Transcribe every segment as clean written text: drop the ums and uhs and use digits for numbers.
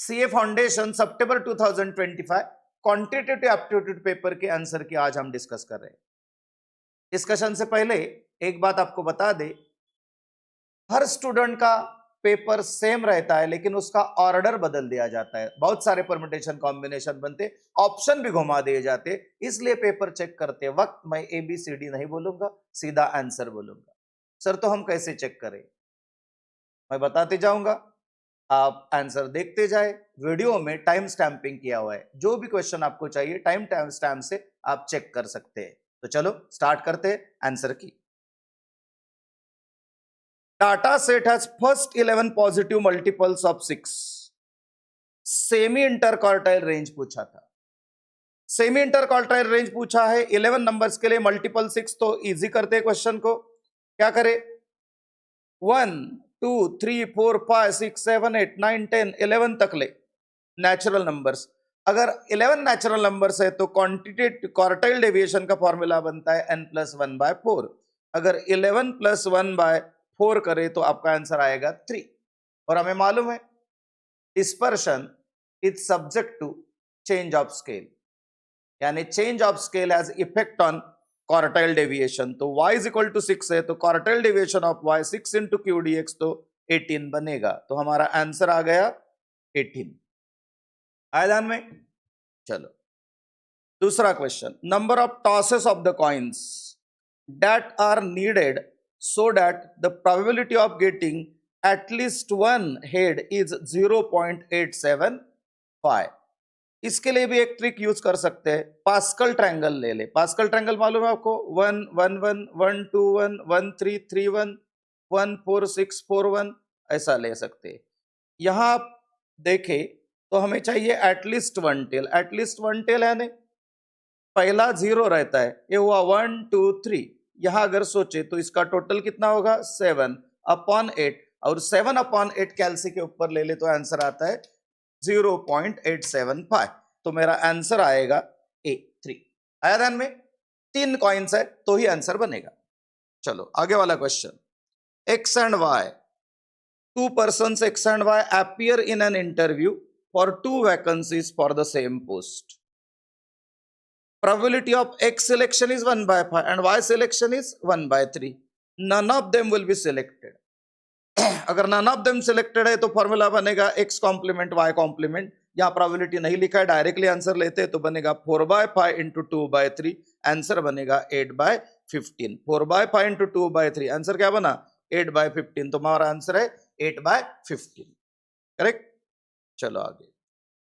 CA foundation सितंबर 2025 quantitative aptitude paper के answer की आज हम डिस्कस कर रहे हैं। डिस्कशन से पहले एक बात आपको बता दे, हर स्टूडेंट का पेपर सेम रहता है लेकिन उसका ऑर्डर बदल दिया जाता है। बहुत सारे परम्यूटेशन कॉम्बिनेशन बनते, ऑप्शन भी घुमा दिए जाते, इसलिए पेपर चेक करते वक्त मैं ABCD नहीं बोलूंगा, सीधा आंसर बोलूंगा। सर तो हम कैसे चेक करें? मैं बताते जाऊंगा, आप आंसर देखते जाए। वीडियो में टाइम स्टैंपिंग किया हुआ है, जो भी क्वेश्चन आपको चाहिए टाइम स्टैंप से आप चेक कर सकते हैं। तो चलो स्टार्ट करते हैं आंसर की। Data set has first 11 positive multiples of 6। Semi interquartile range पूछा था। सेमी इंटरक्वार्टाइल रेंज पूछा है 11 नंबर्स के लिए मल्टीपल 6, तो इजी करते हैं क्वेश्चन को। क्या करें? 1 2 3 4 5 6 7 8 9 10 11 तक ले नेचुरल नंबर्स। अगर 11 नेचुरल नंबर्स है तो क्वांटिटेटिव क्वार्टाइल डेविएशन का फॉर्मूला बनता है n+1/4। अगर 11 + 1/4 करे तो आपका आंसर आएगा 3। और हमें मालूम है dispersion is subject to change of scale, यानी change of scale has effect on quartile deviation. तो y = 6 है तो quartile deviation of y 6 × q dx तो 18 बनेगा। तो हमारा आंसर आ गया 18। आया ध्यान में? चलो दूसरा question, number of tosses of the coins that are needed so that the probability of getting at least one head is 0.875। इसके लिए भी एक ट्रिक यूज कर सकते हैं, पास्कल ट्रायंगल ले ले। पास्कल ट्रायंगल मालूम है आपको? 1 1 1 1 2 1 1 3 3 1 1 4 6 4 1 ऐसा ले सकते हैं। यहां आप देखें तो हमें चाहिए at least one tail. At least one tail है नहीं, पहला 0 रहता है, ये हुआ 1 2 3। यहां अगर सोचे तो इसका टोटल कितना होगा 7/8, और 7/8 कैलसी के ऊपर ले ले तो आंसर आता है 0.875। तो मेरा आंसर आएगा A3। आया ध्यान में? 3 कॉइन्स है तो ही आंसर बनेगा। चलो आगे वाला question, X and Y, 2 persons X and Y appear in an interview for 2 vacancies for the same post. Probability of X selection is 1/5 and Y selection is 1/3. None of them will be selected. अगर none of them selected है तो formula बनेगा x complement y complement. यहाँ probability नहीं लिखा है, directly answer लेते हैं तो बनेगा 4/5 × 2/3, आंसर बनेगा 8/15। 4/5 × 2/3, आंसर क्या बना 8/15, तो हमारा आंसर है 8/15। करेक्ट। चलो आगे,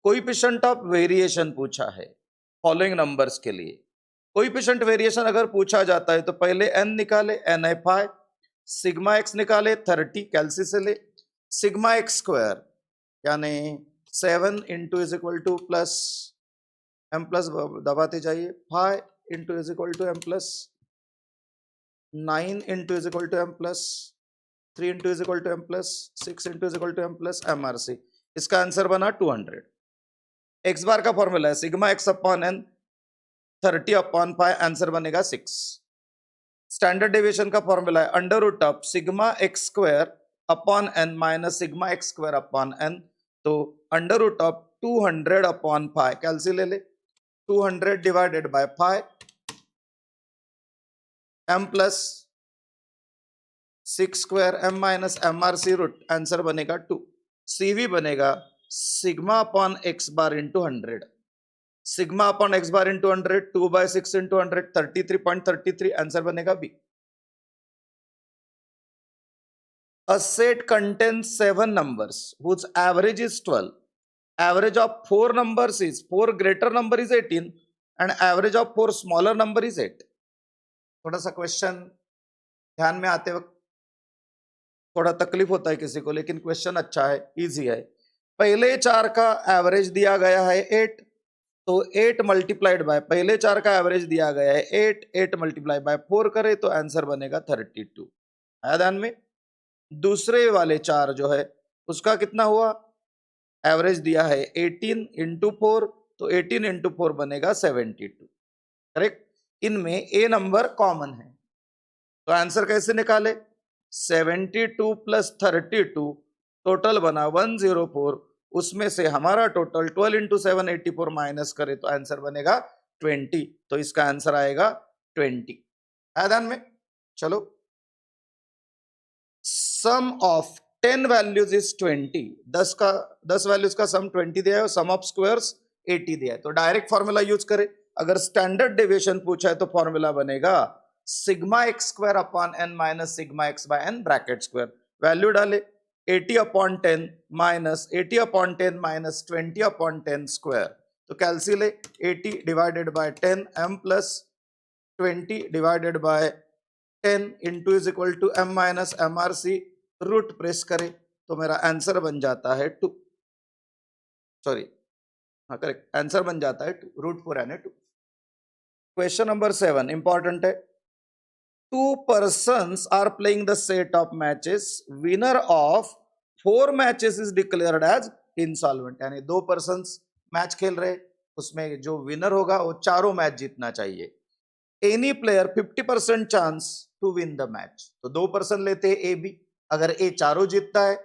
कोएफिशिएंट ऑफ वेरिएशन पूछा है फॉलोइंग नंबर्स के लिए। कोएफिशिएंट वेरिएशन अगर पूछा जाता है तो पहले n निकाले, n है 5, सिग्मा x निकाले 30 कैलसी से ले, सिग्मा x² यानी 7 × प्लस m प्लस दबाते जाइए, 5 × m plus 9 × m plus 3 × m plus 6 × m plus MRC। इसका आंसर बना 200। x बार का फॉर्मूला है सिग्मा x/n 30/5, आंसर बनेगा 6। स्टैंडर्ड डेविएशन का फॉर्मूला है √ sigma x² minus sigma x²/n, तो √ 200/5 कैलसी ले ले, 200 divided by 5, m plus 6² m minus MRC root, answer बनेगा 2। CV बनेगा सिग्मा/x बार × 100, सिग्मा/x बार × 100, 2/6 × 100, 33.33, आंसर बनेगा B। A set contains 7 numbers whose average is 12. Average of 4 numbers is 4 greater number is 18 and average of 4 smaller number is 8. थोड़ा सा question ध्यान में आते वक्त थोड़ा तकलीफ होता है किसी को, लेकिन क्वेश्चन अच्छा है, इजी है। पहले 4 का एवरेज दिया गया है 8, तो 8 मल्टीप्लाइड बाय पहले 4 का एवरेज दिया गया है 8, 8 मल्टीप्लाई बाय 4 करे तो आंसर बनेगा 32। आया ध्यान में? दूसरे वाले 4 जो है उसका कितना हुआ, एवरेज दिया है 18 × 4, तो 18 × 4 बनेगा 72। करेक्ट। इनमें ए नंबर कॉमन है तो आंसर कैसे निकाले, 72 + 32 टोटल बना 104, उसमें से हमारा टोटल 12 इंटू 7 84 माइनस करे तो आंसर बनेगा 20, तो इसका आंसर आएगा 20। है ध्यान में? चलो, sum of 10 values is 20, 10 values का सम 20 दिया है, सम ऑफ स्क्वायर्स 80 दिया है, तो डायरेक्ट फॉर्मूला यूज करें। अगर स्टैंडर्ड डेविएशन पूछा है तो फॉर्मूला बनेगा sigma X square upon N minus sigma X by N bracket square. Value डाले 80 upon 10 minus 80 upon 10 minus 20 upon 10 square, तो calculate 80 divided by 10 m plus 20 divided by 10 into is equal to m minus MRC, root press करे तो मेरा answer बन जाता है 2, sorry हाँ correct, answer बन जाता है 2, रूट 4 यानी 2। क्वेश्चन नंबर 7 इंपॉर्टेंट है। 2 persons are playing the set of matches, winner of 4 matches is declared as insolvent, यानी 2 persons मैच खेल रहे, उसमें जो विनर होगा वो चारों मैच जीतना चाहिए। Any player 50% chance to win the match, तो 2 पर्सन लेते हैं ए बी, अगर ए चारों जीतता है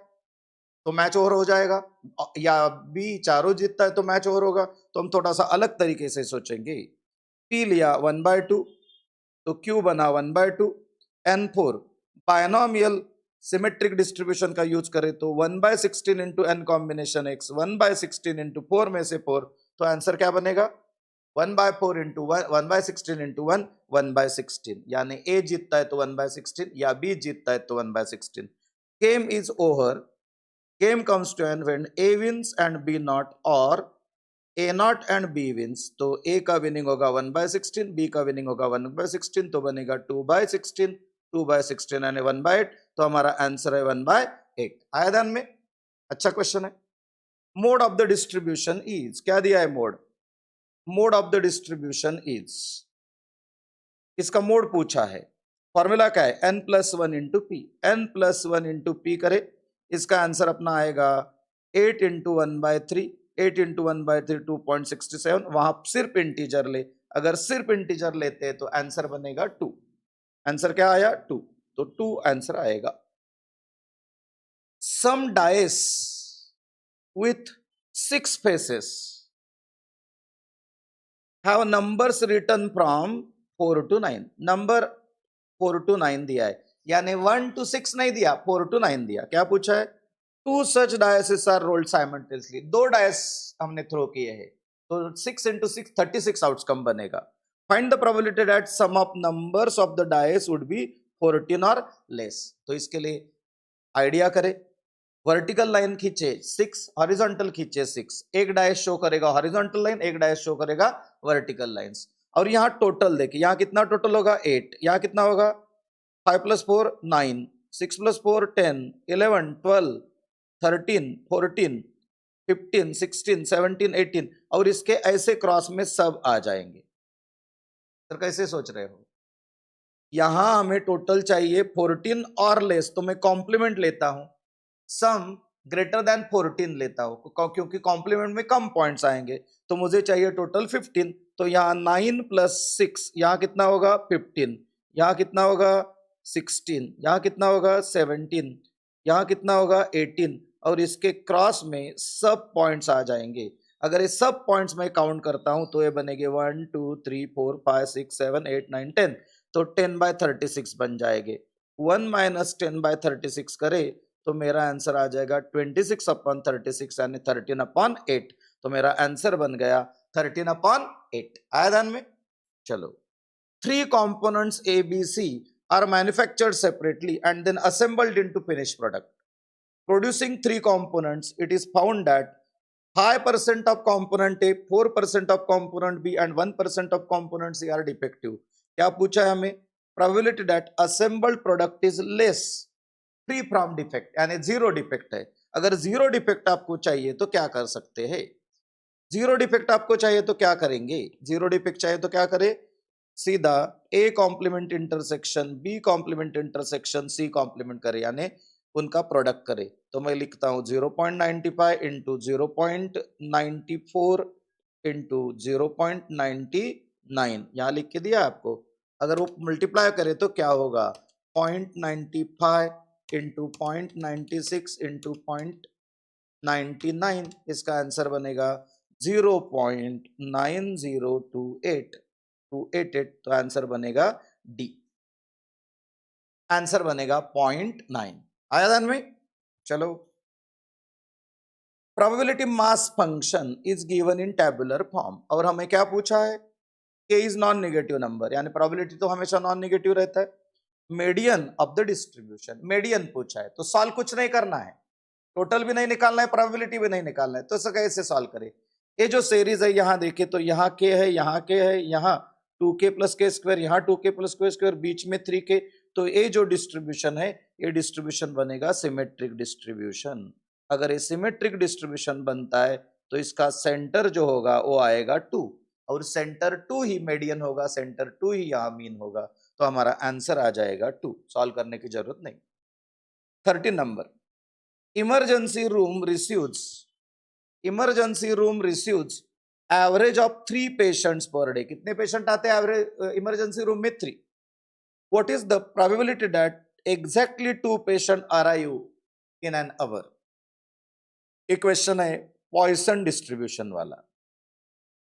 तो मैच ओवर हो जाएगा, या बी चारों जीतता है तो मैच ओवर होगा, तो हम थोड़ा सा अलग तरीके से सोचेंगे। पी लिया 1/2, तो क्यू बना 1/2, n4 बायनोमियल सिमेट्रिक डिस्ट्रीब्यूशन का यूज करें तो 1/16 into N combination X, 1/16 into 4 में से 4, तो आंसर क्या बनेगा 1/4 इंटू 1/16 इंटू 1, 1/16, यानी ए जीतता है तो 1/16 या बी जीतता है तो 1/16। Game is over, game comes to an when A wins and B not, और A not and B wins, तो ए का विनिंग होगा 1/16, बी का विनिंग होगा 1/16, तो बनेगा 2/16, 2/16 यानी 1/8, तो हमारा आंसर है 1/8। आया ध्यान में? अच्छा क्वेश्चन है। Mode of the distribution is, क्या दिया है mode, mode of the distribution is, इसका मोड पूछा है, फॉर्मूला क्या है n+1 into P, n+1 into P करे, इसका आंसर अपना आएगा 8 इंटू 1/3, 8 इंटू 1/3 2.67, वहां सिर्फ इंटीजर ले, अगर सिर्फ इंटीजर लेते हैं तो आंसर बनेगा 2, आंसर क्या आया 2, तो 2 आंसर आएगा। Sum dice with 6 faces have numbers written from 4 to 9, number 4 to 9 दिया है, यानी 1 to 6 नहीं दिया, 4 to 9 दिया। क्या पूछा है, 2 such dices are rolled simultaneously, 2 dice हमने थ्रो किए हैं, तो 6 into 6 36 आउटकम बनेगा। Find the probability that sum of numbers of the dice would be 14 और लेस, तो इसके लिए आइडिया करें, वर्टिकल लाइन खींचे 6, हॉरिजॉन्टल खींचे 6, एक डायस शो करेगा हॉरिजॉन्टल लाइन, एक डायस शो करेगा वर्टिकल लाइंस, और यहाँ टोटल देखिए, यहाँ कितना टोटल होगा 8, यहाँ कितना होगा 5 + 4 9, 6 + 4 10, 11 12 13 14 15 16 17 18, और इसके ऐसे क्रॉस में सब आ जाएंगे। सर कैसे सोच रहे हो, यहां हमें टोटल चाहिए 14 और लेस, तो मैं कॉम्प्लीमेंट लेता हूं, सम ग्रेटर देन 14 लेता हूं, क्योंकि कॉम्प्लीमेंट में कम पॉइंट्स आएंगे, तो मुझे चाहिए टोटल 15, तो यहाँ 9 + 6, यहाँ कितना होगा 15, यहाँ कितना होगा 16, यहाँ कितना होगा 17, यहाँ कितना होगा 18, और इसके क्रॉस में सब पॉइंट्स आ जाएंगे। अगर ये सब पॉइंट्स मैं काउंट करता हूं तो ये बनेंगे 1 2 3 4 5 6 7 8 9 10, तो 10/36 बन जाएंगे। 1 - 10/36 करे तो मेरा आंसर आ जाएगा 26/36 यानी 13/8, तो मेरा आंसर बन गया 13/8। आया ध्यान में? चलो, 3 components A, B, C are manufactured separately and then assembled into finished product. Producing 3 components, it is found that 5% of component A, 4% of component B and 1% of component C are defective. क्या पूछा है हमें, probability that assembled product is less free from defect, यानी 0 defect है। अगर 0 defect आपको चाहिए तो क्या कर सकते हैं, 0 डिफेक्ट आपको चाहिए तो क्या करेंगे, 0 डिफेक्ट चाहिए तो क्या करें, सीधा A complement intersection B complement intersection C complement करे, यानी उनका प्रोडक्ट करे, तो मैं लिखता हूं 0.95 इंटू 0.94 इंटू 0.99, यहां लिख के दिया आपको, अगर वो मल्टीप्लाई करे तो क्या होगा 0.95 इंटू 0.96 इंटू 99, इसका आंसर बनेगा 0.9028288, तो आंसर बनेगा डी, आंसर बनेगा 0.9। आया ध्यान में? चलो, probability mass function is given in tabular form, और हमें क्या पूछा है? के इज नॉन नेगेटिव नंबर, यानी प्रोबेबिलिटी तो हमेशा नॉन नेगेटिव रहता है। Median of the distribution, median पूछा है, तो सॉल्व कुछ नहीं करना है, टोटल भी नहीं निकालना है, प्रोबेबिलिटी भी नहीं निकालना है, तो इसे कैसे सॉल्व करें? ये जो सीरीज है यहां देखे तो यहाँ के है, यहाँ के है, यहाँ 2k प्लस के स्क्वायर, यहाँ 2k प्लस के स्क्वायर, बीच में 3k, तो ये जो डिस्ट्रीब्यूशन है ये डिस्ट्रीब्यूशन बनेगा सिमेट्रिक डिस्ट्रीब्यूशन। अगर ये सिमेट्रिक डिस्ट्रीब्यूशन बनता है तो इसका सेंटर जो होगा वो आएगा 2, और सेंटर 2 ही मीडियन होगा, सेंटर 2 ही यहाँ मीन होगा, तो हमारा आंसर आ जाएगा 2, सॉल्व करने की जरूरत नहीं। 13 number, emergency room receives average of 3 patients per day. कितने पेशेंट आते हैं एवरेज इमरजेंसी रूम में? 3। What is the probability that exactly 2 patient arrive in an hour? एक क्वेश्चन है पॉइसन डिस्ट्रीब्यूशन वाला,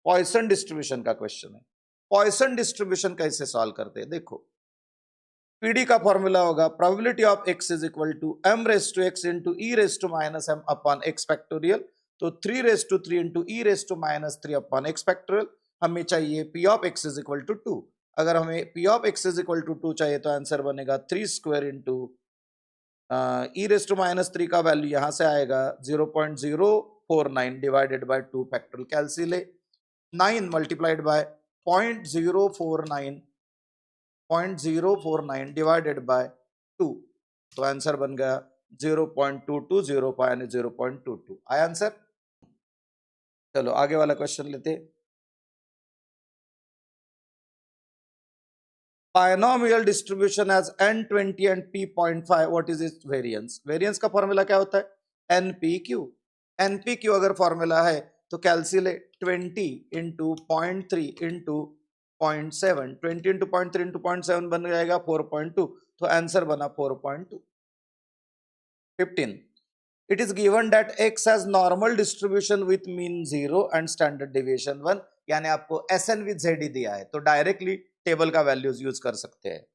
पॉइसन डिस्ट्रीब्यूशन का क्वेश्चन है। पॉइसन डिस्ट्रीब्यूशन कैसे सॉल्व करते हैं? देखो, पीडी का फॉर्मूला होगा probability of x is equal to m raise to x into E raise to minus m upon x factorial, तो 3 raise to 3 into E raise to minus 3 upon x factorial. हमें चाहिए p of x is equal to 2। अगर हमें p of x is equal to 2 चाहिए तो answer बनेगा 3 square into E raise to minus 3 का value यहां से आएगा 0.049 divided by 2 factorial, calculate 9 multiplied by 0.049 divided by 2, तो आंसर बन गया 0.2205 यानी 0.22। आया आंसर? चलो आगे वाला क्वेश्चन लेते। Binomial distribution as n20 and p.5, what is its variance? Variance का फॉर्मूला क्या होता है? npq। npq अगर फॉर्मूला है तो calculate 20 into 0.3 into 0.7, 20 into 0.3 into 0.7 बन जाएगा 4.2, तो आंसर बना 4.2। 15, it is given that x has normal distribution with mean 0 and standard deviation 1, यानी आपको SN with ZD दिया है तो डायरेक्टली टेबल का वैल्यूज यूज कर सकते हैं।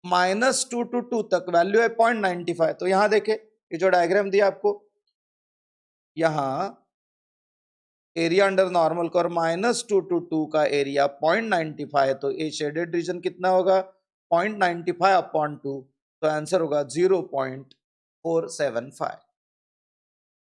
-2 to 2 तक वैल्यू है 0.95, तो यहां देखे ये जो डायग्राम दिया आपको, यहां एरिया अंडर नॉर्मल को, और -2 to 2 का एरिया 0.95 है, तो ये शेडेड रीजन कितना होगा? 0.95 अपॉन 2, तो आंसर होगा 0.475।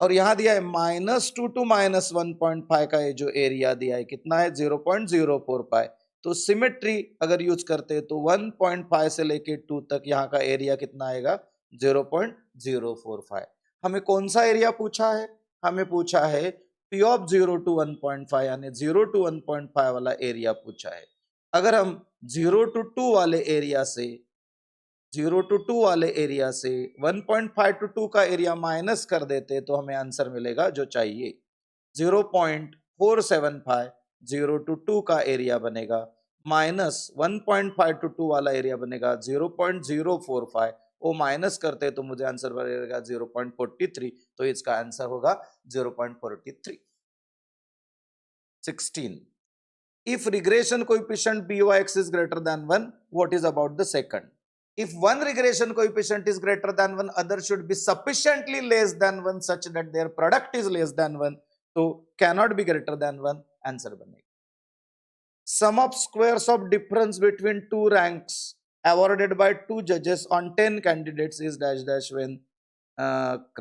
और यहां दिया है -2 to -1.5 का ये जो एरिया दिया है कितना है? 0.045, तो सिमेट्री अगर यूज करते तो 1.5 से लेके 2 तक यहाँ का एरिया कितना आएगा? 0.045। हमें कौन सा एरिया पूछा है? हमें पूछा है P ऑफ 0 to 1.5 यानी 0 to 1.5 वाला एरिया पूछा है। अगर हम 0 to 2 वाले एरिया से 1.5 to 2 का एरिया माइनस कर देते तो हमें आंसर मिलेगा जो चाहिए 0.475। 0 to 2 का एरिया बनेगा माइनस 1.5 to 2 वाला एरिया बनेगा 0.045, वो माइनस करते तो मुझे आंसर बनेगा 0.43, तो इसका आंसर होगा 0.43। 16, if regression coefficient by(x) is greater than 1, what is about the second? If one regression coefficient is greater than 1, other should be sufficiently less than 1 such that their product is less than 1, so cannot be greater than 1, answer बनेगा। Sum of squares of difference between two ranks awarded by 2 judges on 10 candidates is dash dash when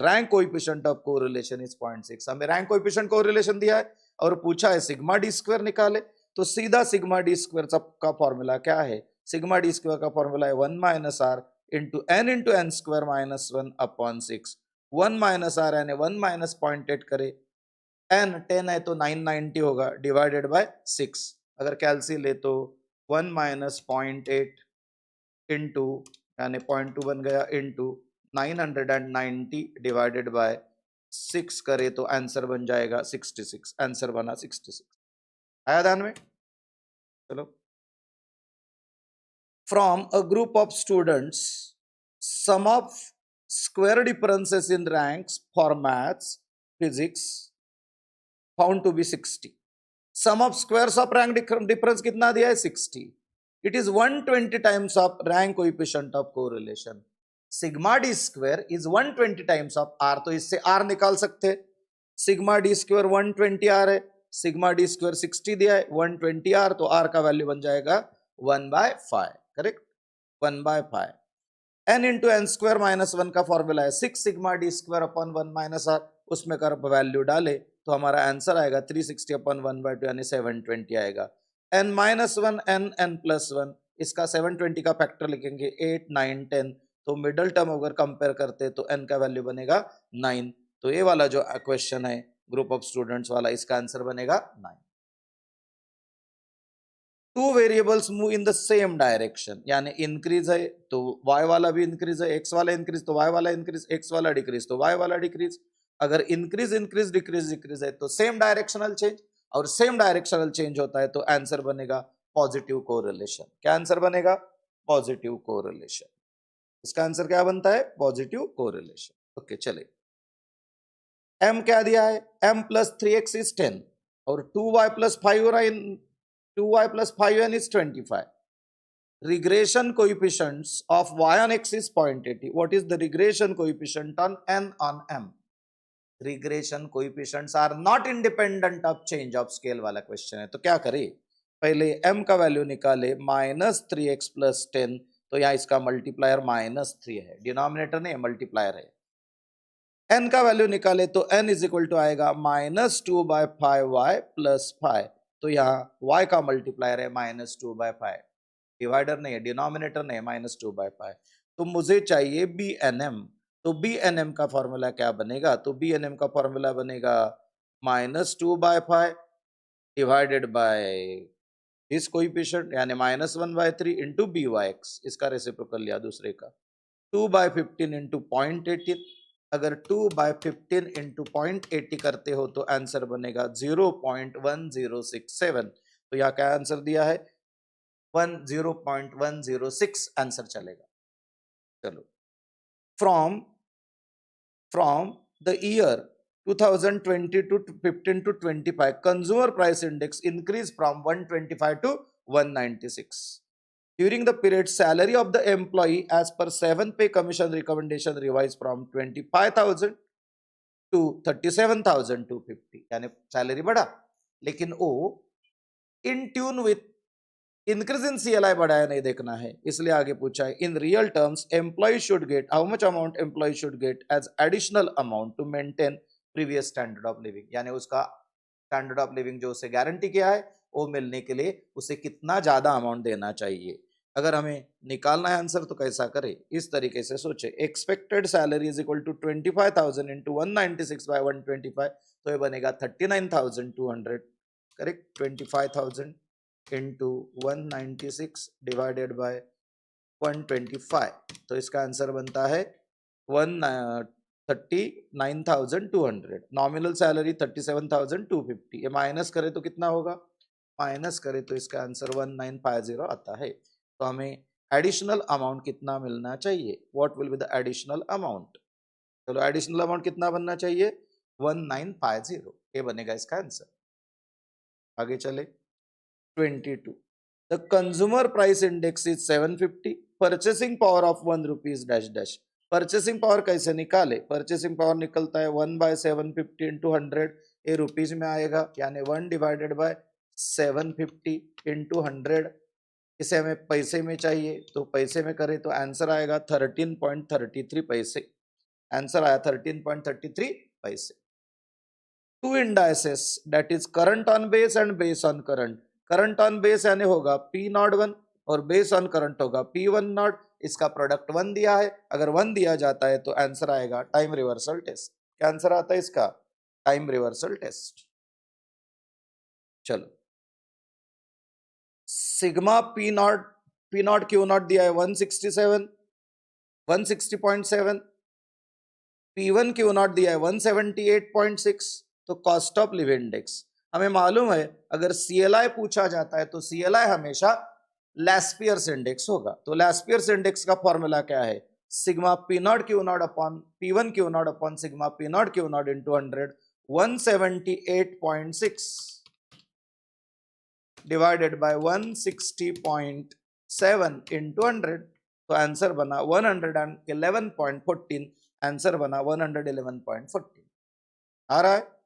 rank coefficient of correlation is 0.6। हमें rank coefficient correlation दिया है और पूछा है sigma D square निकाले, तो सीधा सिग्मा डी स्क्वायर का फॉर्मूला क्या है? सिग्मा डी स्क्वायर का फॉर्मूला है 1 minus R into N square minus 1 upon 6। 1 minus R यानी 1 माइनस 0.8 करे, एन 10 है तो 990 होगा, डिवाइडेड बाय 6। अगर कैलसी ले तो 1 माइनस 0.8 इंटू यानी 0.2 बन गया इंटू 990 डिवाइडेड बाय 6 करे तो आंसर बन जाएगा 66। आंसर बना 66। आया ध्यान में? चलो, from a group of students sum of square differences in ranks for maths physics found to be 60. Sum of squares of rank difference कितना दिया है 60. It is 120 times of rank coefficient of correlation. Sigma D square is 120 times of R. तो इससे R निकाल सकते हैं. Sigma D square 120 R है, sigma D square 60 दिया है, 120 आर, तो आर का वैल्यू बन जाएगा 1/5. Correct, 1/5. n into N square minus 1 का फॉर्मूला है 6 sigma D square upon 1 minus r. उसमें कर वैल्यू डाले तो हमारा आंसर आएगा 360 अपॉन 1/2 यानी 720 आएगा. n माइनस 1 n प्लस 1, इसका 720 का फैक्टर लिखेंगे 8 9 10. तो मिडल टर्म अगर कंपेयर करते तो n का वैल्यू बनेगा 9. तो ये वाला जो क्वेश्चन है ग्रुप ऑफ स्टूडेंट्स वाला, इसका आंसर बनेगा 9. Two variables move in the same direction, यानी इंक्रीज है तो y वाला भी इंक्रीज है, x वाला इंक्रीज तो y वाला इंक्रीज, x वाला डिक्रीज तो y वाला डिक्रीज. अगर इंक्रीज इंक्रीज डिक्रीज डिक्रीज है तो सेम डायरेक्शनल चेंज, और सेम डायरेक्शनल चेंज होता है तो आंसर बनेगा पॉजिटिव कोरिलेशन. क्या आंसर बनेगा? Positive correlation. इसका आंसर क्या बनता है? Positive correlation. ओके चलिए, m क्या दिया है? m प्लस 3x इज 10 और 2y plus 5 2y plus 5n is 25. Regression coefficients of y on x is 0.80. What is the regression coefficient on n on m? Regression coefficients are not independent of change of scale वाला question है. तो क्या करें? पहले m का value निकाले -3x plus 10. तो यहाँ इसका मल्टीप्लायर -3 है, डिनोमिनेटर नहीं मल्टीप्लायर है. n का वैल्यू निकाले तो n इज इक्वल टू आएगा -2/5y प्लस 5. तो यहाँ y का मल्टीप्लायर है -2/5. डिवाइडर नहीं है, डिनोमिनेटर नहीं है, -2/5. तो मुझे चाहिए BNM. तो BNM का फॉर्मूला क्या बनेगा? तो BNM का फॉर्मूला बनेगा -2/5 डिवाइडेड बाय दिस कोएफिशिएंट यानी -1/3 इंटू BYX. इसका रेसिप्रोकल लिया दूसरे का. 2/15 इंटू 0.18. अगर 2/15 इंटू 0.80 करते हो तो आंसर बनेगा 0.1067. तो यहाँ क्या आंसर दिया है? 0.106 आंसर चलेगा. चलो, from the year 2020 to 15 to 25 consumer price index increased from 125 to 196. During the period, salary of the employee as per 7 pay commission recommendation revised from 25,000 to 37,250. यानी सैलरी बढ़ा लेकिन वो in tune with increase in CLI बढ़ाया नहीं देखना है, इसलिए आगे पूछा है in real terms employ should get how much amount employ should get as additional amount to maintain previous standard of living. यानी उसका स्टैंडर्ड ऑफ लिविंग जो उसे गारंटी किया है वो मिलने के लिए उसे कितना ज्यादा अमाउंट देना चाहिए. अगर हमें निकालना है आंसर तो कैसा करें? इस तरीके से सोचे, expected salary is equal to 25,000 into 196/125. तो ये बनेगा 39,200. Correct, 25,000 into 196 divided by 125. तो इसका आंसर बनता है 39,200. Nominal salary 37,250. ये माइनस करे तो कितना होगा? माइनस करे तो इसका आंसर 1950 आता है. तो हमें एडिशनल अमाउंट कितना मिलना चाहिए? What will be the additional amount? चलो, एडिशनल अमाउंट कितना बनना चाहिए? 1950. ये बनेगा इसका आंसर. आगे चले, 22. The consumer price index is 750. Purchasing power of 1 rupees dash dash. Purchasing power कैसे निकाले? परचेसिंग पावर निकलता है 1/750 इंटू 100. ये रुपीज में आएगा यानी 1 डिवाइडेड बाय 750 इंटू 100. इसे हमें पैसे में चाहिए तो पैसे में करें तो आंसर आएगा 13.33 पैसे. आंसर आया 13.33 पैसे. Two indices that is current on base and base on current. Current on base यानी होगा P01 और बेस ऑन करंट होगा P10. इसका प्रोडक्ट 1 दिया है. अगर 1 दिया जाता है तो आंसर आएगा टाइम रिवर्सल टेस्ट. क्या आंसर आता है इसका? Time reversal test. चलो, सिग्मा P0 Q0 दिया है 167 160.7. P1 Q0 दिया है 178.6. तो कॉस्ट ऑफ लिविंग इंडेक्स हमें मालूम है. अगर CLI पूछा जाता है तो CLI हमेशा लैस्पियर्स इंडेक्स होगा. तो लैस्पियर्स इंडेक्स का फॉर्मूला क्या है? Sigma P0 Q0 upon P1 Q0 upon sigma P0 Q0 into 100. 178.6 divided by 160.7 into 100, तो आंसर बना 111.14, आंसर बना 111.14। आ रहा है?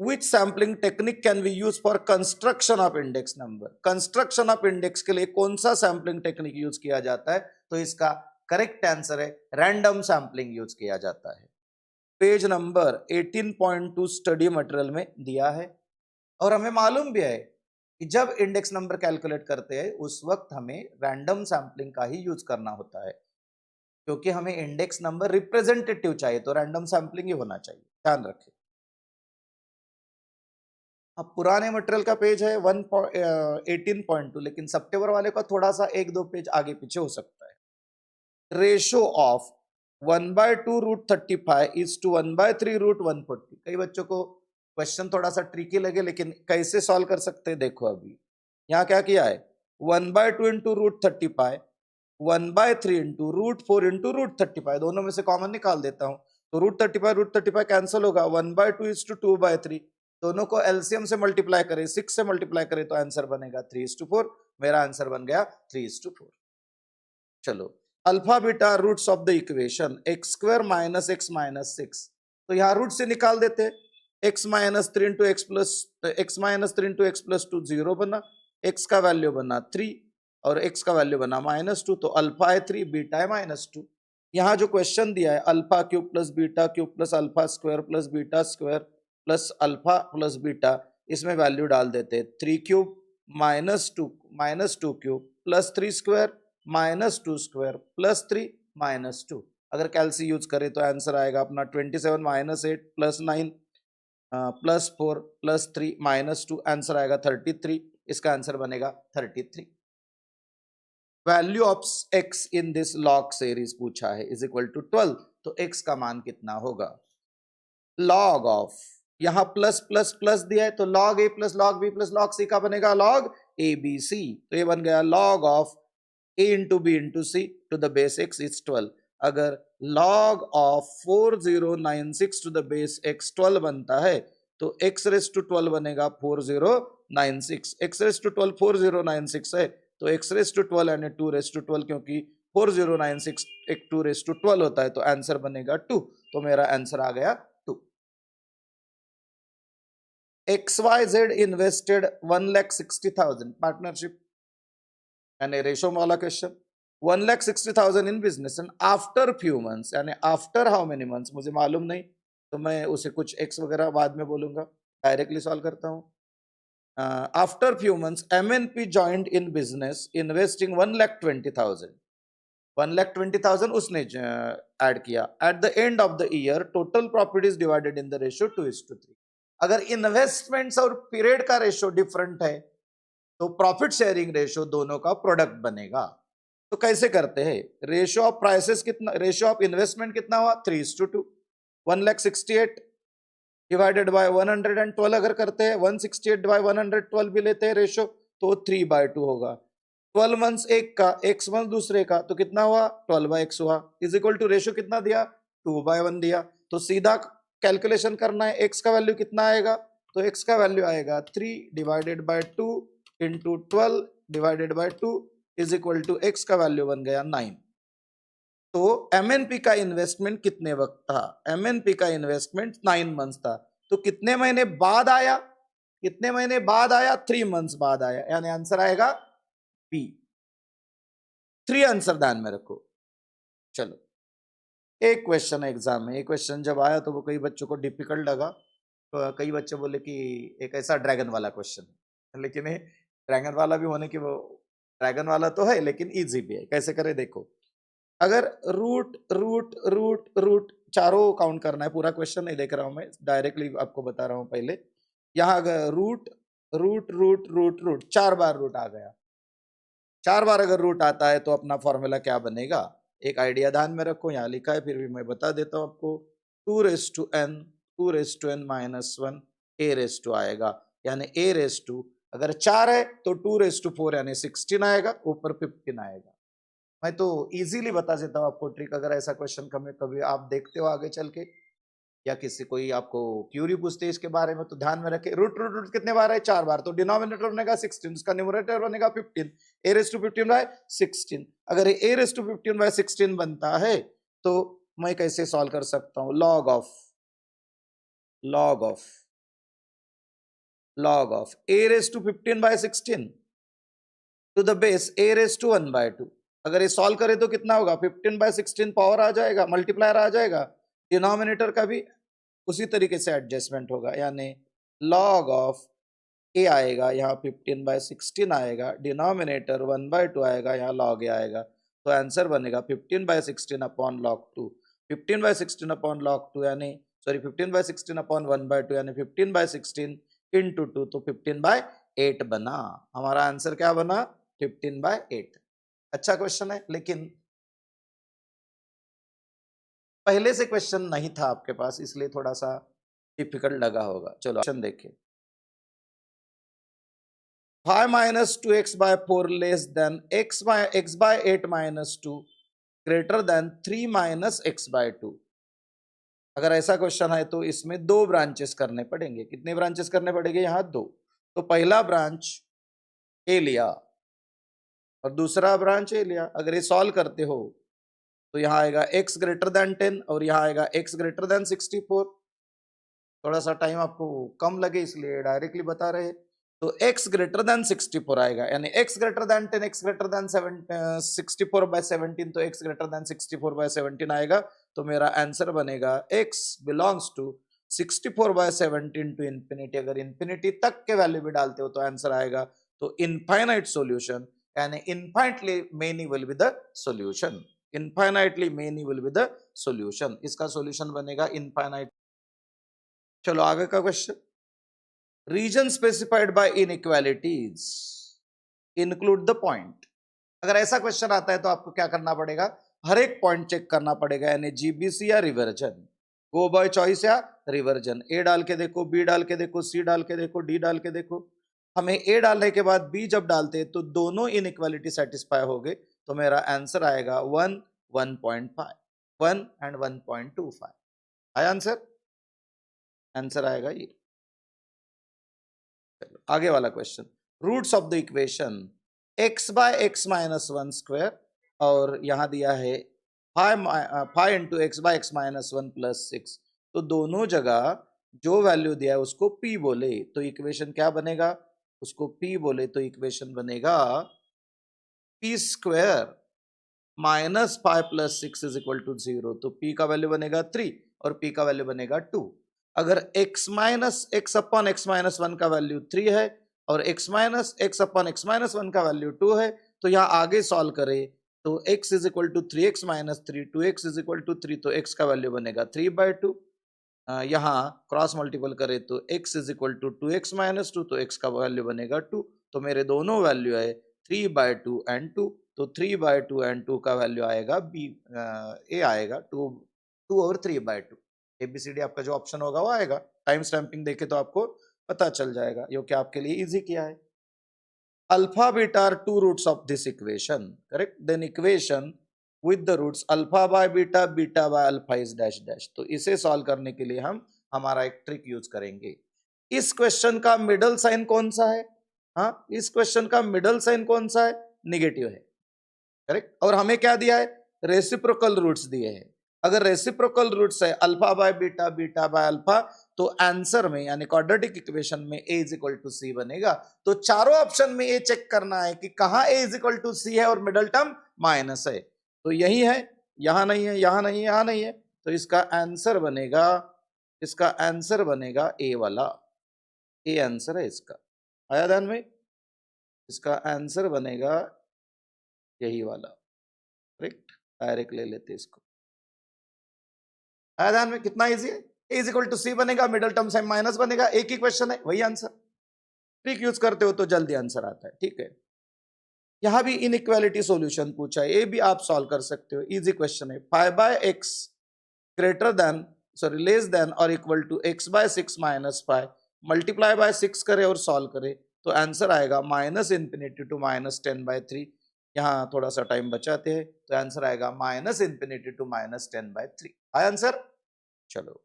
Which sampling technique can we use for construction of index number? Construction of index के लिए कौन सा सैम्पलिंग टेक्निक यूज किया जाता है? तो इसका करेक्ट आंसर है रैंडम सैम्पलिंग यूज किया जाता है। पेज नंबर 18.2 स्टडी मटेरियल में दिया है। और हमें मालूम भी है कि जब इंडेक्स नंबर कैलकुलेट करते हैं उस वक्त हमें रैंडम सैम्पलिंग का ही यूज करना होता है, क्योंकि हमें इंडेक्स नंबर रिप्रेजेंटेटिव चाहिए, तो रैंडम सैम्पलिंग ही होना चाहिए, ध्यान रखें। अब पुराने मटेरियल का पेज है 18.2, लेकिन सितंबर वाले का थोड़ा सा 1-2 पेज आगे पीछे हो सकता है। Ratio of 1/2 root 35 is to 1/3 root 140। कई बच्चों को क्वेश्चन थोड़ा सा ट्रिकी लगे, लेकिन कैसे सॉल्व कर सकते हैं देखो। अभी यहाँ क्या किया है, 1/2 into root 35, 1/3 into root 4 into root 35, दोनों में से कॉमन निकाल देता हूं, तो रूट 35 कैंसिल होगा, 1/2 इज टू 2/3, दोनों को एलसीएम से मल्टीप्लाई करें, 6 से मल्टीप्लाई करें तो आंसर बनेगा 3:4। मेरा आंसर बन गया 3:4। चलो, alpha beta roots of the equation x² minus x minus 6, तो यहाँ रूट से निकाल देते। x minus 3 into x plus 2 0 बना, x का वैल्यू बना 3 और x का वैल्यू बना -2, तो अल्फा है 3, बीटा है -2। यहाँ जो क्वेश्चन दिया है alpha cube plus beta cube plus alpha square plus beta square plus alpha plus beta, इसमें वैल्यू डाल देते। 3 cube -2 cube plus 3 square -2 square plus 3 -2। अगर कैलसी यूज करें तो आंसर आएगा अपना 27 - 8 प्लस 9 प्लस 4 प्लस 3 -2, आंसर आएगा 33। इसका आंसर बनेगा 33। Value of x in this log series पूछा है इज इक्वल टू 12, तो x का मान कितना होगा? लॉग ऑफ, यहां प्लस प्लस प्लस दिया है तो log a plus log b plus log c का बनेगा लॉग abc, तो ये बन गया log of a into b into c to the base x is 12। अगर log of 4096 to the base x 12 बनता है तो x रेस टू 12 बनेगा 4096। x रेस टू 12 4096 है, तो x रेस टू 12 यानी 2 रेस टू 12, क्योंकि 4096 एक 2 रेस टू 12 होता है, तो आंसर बनेगा 2। तो मेरा आंसर आ गया 2। XYZ इन्वेस्टेड 1,60,000 पार्टनरशिप यानी रेशो वाला question, 1,60,000 in business and after few months, यानी आफ्टर हाउ मेनी मंथ्स मुझे मालूम नहीं, तो मैं उसे कुछ एक्स वगैरह बाद में बोलूंगा, डायरेक्टली सॉल्व करता हूं। After few months MNP joined in business investing 1,20,000, 1,20,000 उसने ऐड किया। Eight the end of the year total profit is divided in the ratio 2:3। अगर इन्वेस्टमेंट्स और पीरियड का रेशियो डिफरेंट है तो प्रॉफिट शेयरिंग रेशियो दोनों का प्रोडक्ट बनेगा। तो कैसे करते हैं? रेशियो ऑफ प्राइसेस कितना, रेशियो ऑफ इन्वेस्टमेंट कितना हुआ 3:2, 1,68 डिवाइडेड बाय 112 अगर करते हैं, 168 बाय 112 भी लेते हैं रेशियो, तो 3/2 होगा। 12 मंथ्स एक का, x मंथ दूसरे का, तो कितना हुआ 12/x हुआ, इज इक्वल टू रेशियो कितना दिया 2/1 दिया। तो सीधा कैलकुलेशन करना है, x का वैल्यू कितना आएगा, तो x का वैल्यू आएगा 3 divided by 2 into 12 divided by 2 is equal to x का वैल्यू बन गया 9। तो MNP का इन्वेस्टमेंट कितने वक्त था? MNP का इन्वेस्टमेंट 9 मंथ्स था, तो कितने महीने बाद आया? कितने महीने बाद आया? 3 मंथ्स बाद आया, यानी आंसर आएगा बी। 3 आंसर ध्यान में रखो। चलो, एक क्वेश्चन है एग्जाम में, एक क्वेश्चन जब आया तो वो कई बच्चों को डिफिकल्ट लगा, तो कई बच्चे बोले कि एक ऐसा ड्रैगन वाला क्वेश्चन, लेकिन ड्रैगन वाला भी होने की, वो ड्रैगन वाला तो है लेकिन इजी भी है। कैसे करें देखो, अगर रूट रूट रूट रूट चारों काउंट करना है, पूरा क्वेश्चन नहीं देख रहा हूं मैं, डायरेक्टली आपको बता रहा हूं पहले। यहां अगर root root root root root 4 बार रूट आ गया, 4 बार अगर रूट आता है तो अपना फॉर्मूला क्या बनेगा? एक आइडिया ध्यान में रखो, यहाँ लिखा है फिर भी मैं बता देता हूं आपको। 2 माइनस 1 a आएगा, यानी a अगर 4 है तो 2 यानी 16 आएगा, ऊपर 15 आएगा। मैं तो इजीली बता देता हूं आपको ट्रिक, अगर ऐसा क्वेश्चन कभी कभी आप देखते हो आगे चल के। या किसी कोई आपको क्यूरी पूछते हैं इसके बारे में तो ध्यान में रखें। रूट रूट रूट कितने बार है? 4 बार, तो डिनोमिनेटर बनेगा 16, उसका न्यूमरेटर बनेगा 15, ए रेस टू 15 बाय 16। अगर ए रेस टू 15 बाय 16 बनता है तो मैं कैसे सॉल्व कर सकता हूं? Log of a raise to 15 by 16 to the base a raise to 1 by 2। अगर ये सॉल्व करें तो कितना होगा? 15 बाय 16 पावर आ जाएगा, मल्टीप्लायर आ जाएगा, डिनोमिनेटर का भी उसी तरीके से एडजस्टमेंट होगा, यानी लॉग ऑफ ए आएगा, यहाँ 15 बाय 16 आएगा, डिनोमिनेटर 1 बाय 2 आएगा, यहाँ लॉग ए आएगा, तो आंसर बनेगा 15 by 16 upon log 2। 15 by 16 upon log 2 यानी 15 बाय 16 अपॉन 1 बाय 2 यानी 15 बाय 16 इंटू 2, तो 15 बाय 8 बना। हमारा आंसर क्या बना? 15 बाय 8। अच्छा क्वेश्चन है, लेकिन पहले से क्वेश्चन नहीं था आपके पास, इसलिए थोड़ा सा डिफिकल्ट लगा होगा। चलो क्वेश्चन देखिए। 5 minus 2x by 4 less than x by 8 minus 2 greater than 3 minus x by 2। अगर ऐसा क्वेश्चन है तो इसमें दो ब्रांचेस करने पड़ेंगे। कितने ब्रांचेस करने पड़ेंगे? यहाँ दो। तो पहला ब्रांच ए लिया और दूसरा ब्रांच ए लिया। अगर ये सॉल्व करते हो तो यहाँ आएगा x ग्रेटर देन 10 और यहाँ आएगा x ग्रेटर देन 64। थोड़ा सा टाइम आपको कम लगे इसलिए डायरेक्टली बता रहे हैं। तो x ग्रेटर देन 64 आएगा, यानी x greater than 10, x greater than 64 by 17, तो x ग्रेटर देन 64 बाय 17 आएगा। तो मेरा आंसर बनेगा x belongs to 64 by 17 to infinity. अगर इंफिनिटी तक के वैल्यू भी डालते हो तो आंसर आएगा। तो इनफाइनाइट सॉल्यूशन, यानी infinitely many will be the solution. Infinitely many will be the solution. इसका सॉल्यूशन बनेगा इनफाइनाइट। चलो आगे का question. Region specified by inequalities include the point. अगर ऐसा क्वेश्चन आता है तो आपको क्या करना पड़ेगा? हर एक पॉइंट चेक करना पड़ेगा, यानी जीबीसी या रिवर्जन, गो बाय चॉइस या रिवर्जन। ए डाल के देखो, बी डाल के देखो, सी डाल के देखो, डी डाल के देखो। हमें ए डालने के बाद बी जब डालते हैं तो दोनों इनइक्वालिटी सेटिस्फाई हो गए, तो मेरा आंसर आएगा 1, 1.5, 1 एंड 1.25। आया आंसर? आंसर आएगा ये। आगे वाला question. Roots of the equation x by x minus 1 square और यहां दिया है 5 into x by x minus 1 plus 6। तो दोनों जगह जो वैल्यू दिया है उसको p बोले तो इक्वेशन क्या बनेगा? उसको p बोले तो इक्वेशन बनेगा p square minus 5 plus 6 is equal to 0। तो p का वैल्यू बनेगा 3 और p का वैल्यू बनेगा 2। अगर x minus x upon x minus 1 का वैल्यू 3 है और x minus x upon x minus 1 का वैल्यू 2 है, तो यहाँ आगे सॉल्व करें तो x is equal to 3x minus 3, 2x is equal to 3, तो x का वैल्यू बनेगा 3/2। यहाँ क्रॉस मल्टीपल करें तो x is equal to 2x minus 2, तो x का वैल्यू बनेगा 2। तो मेरे दोनों वैल्यू है 3/2 एंड 2, तो 3/2 एंड 2 का वैल्यू आएगा b, a आएगा 2 और 3/2। एबीसीडी आपका जो ऑप्शन होगा वो आएगा। टाइम स्टैंपिंग देखे तो आपको पता चल जाएगा, जो कि आपके लिए इजी किया है। Alpha beta are two roots of this equation, correct? Then equation with the roots alpha by beta, beta by alpha is dash dash. तो इसे सॉल्व करने के लिए हम हमारा एक ट्रिक यूज करेंगे। इस क्वेश्चन का मिडल साइन कौन सा है? हाँ, इस क्वेश्चन का मिडल साइन कौन सा है? निगेटिव है, करेक्ट? और हमें क्या दिया है? रेसिप्रोकल रूट्स दिए हैं। अगर रेसिप्रोकल रूट्स है alpha by beta, beta by alpha, तो आंसर में यानी क्वाड्रेटिक इक्वेशन में a इज इक्वल टू सी बनेगा। तो चारों ऑप्शन में ये चेक करना है कि कहां a इज इक्वल टू सी है और मिडल टर्म माइनस है। तो यही है, यहां नहीं है, यहां नहीं है, यहां नहीं है, तो इसका आंसर बनेगा, इसका आंसर बनेगा ए वाला। ए आंसर है इसका। आया ध्यान में? इसका आंसर बनेगा यही वाला, करेक्ट? डायरेक्ट ले लेते इसको। आया ध्यान में? कितना इजी है। ए इज इक्वल टू सी बनेगा, मिडल टर्म से माइनस बनेगा, एक ही क्वेश्चन है, वही आंसर। ट्रिक यूज करते हो तो जल्दी आंसर आता है, ठीक है? यहां भी इनइक्वालिटी सॉल्यूशन पूछा है, ये भी आप सॉल्व कर सकते हो, इजी क्वेश्चन है। 5 by X greater than less than और equal to X by 6 minus 5, multiply by 6 करे और सॉल्व करे तो आंसर आएगा माइनस इन्फिनिटी टू माइनस 10/3। यहाँ थोड़ा सा टाइम बचाते हैं तो आंसर आएगा माइनस इन्फिनिटी टू माइनस 10/3। आया आंसर? चलो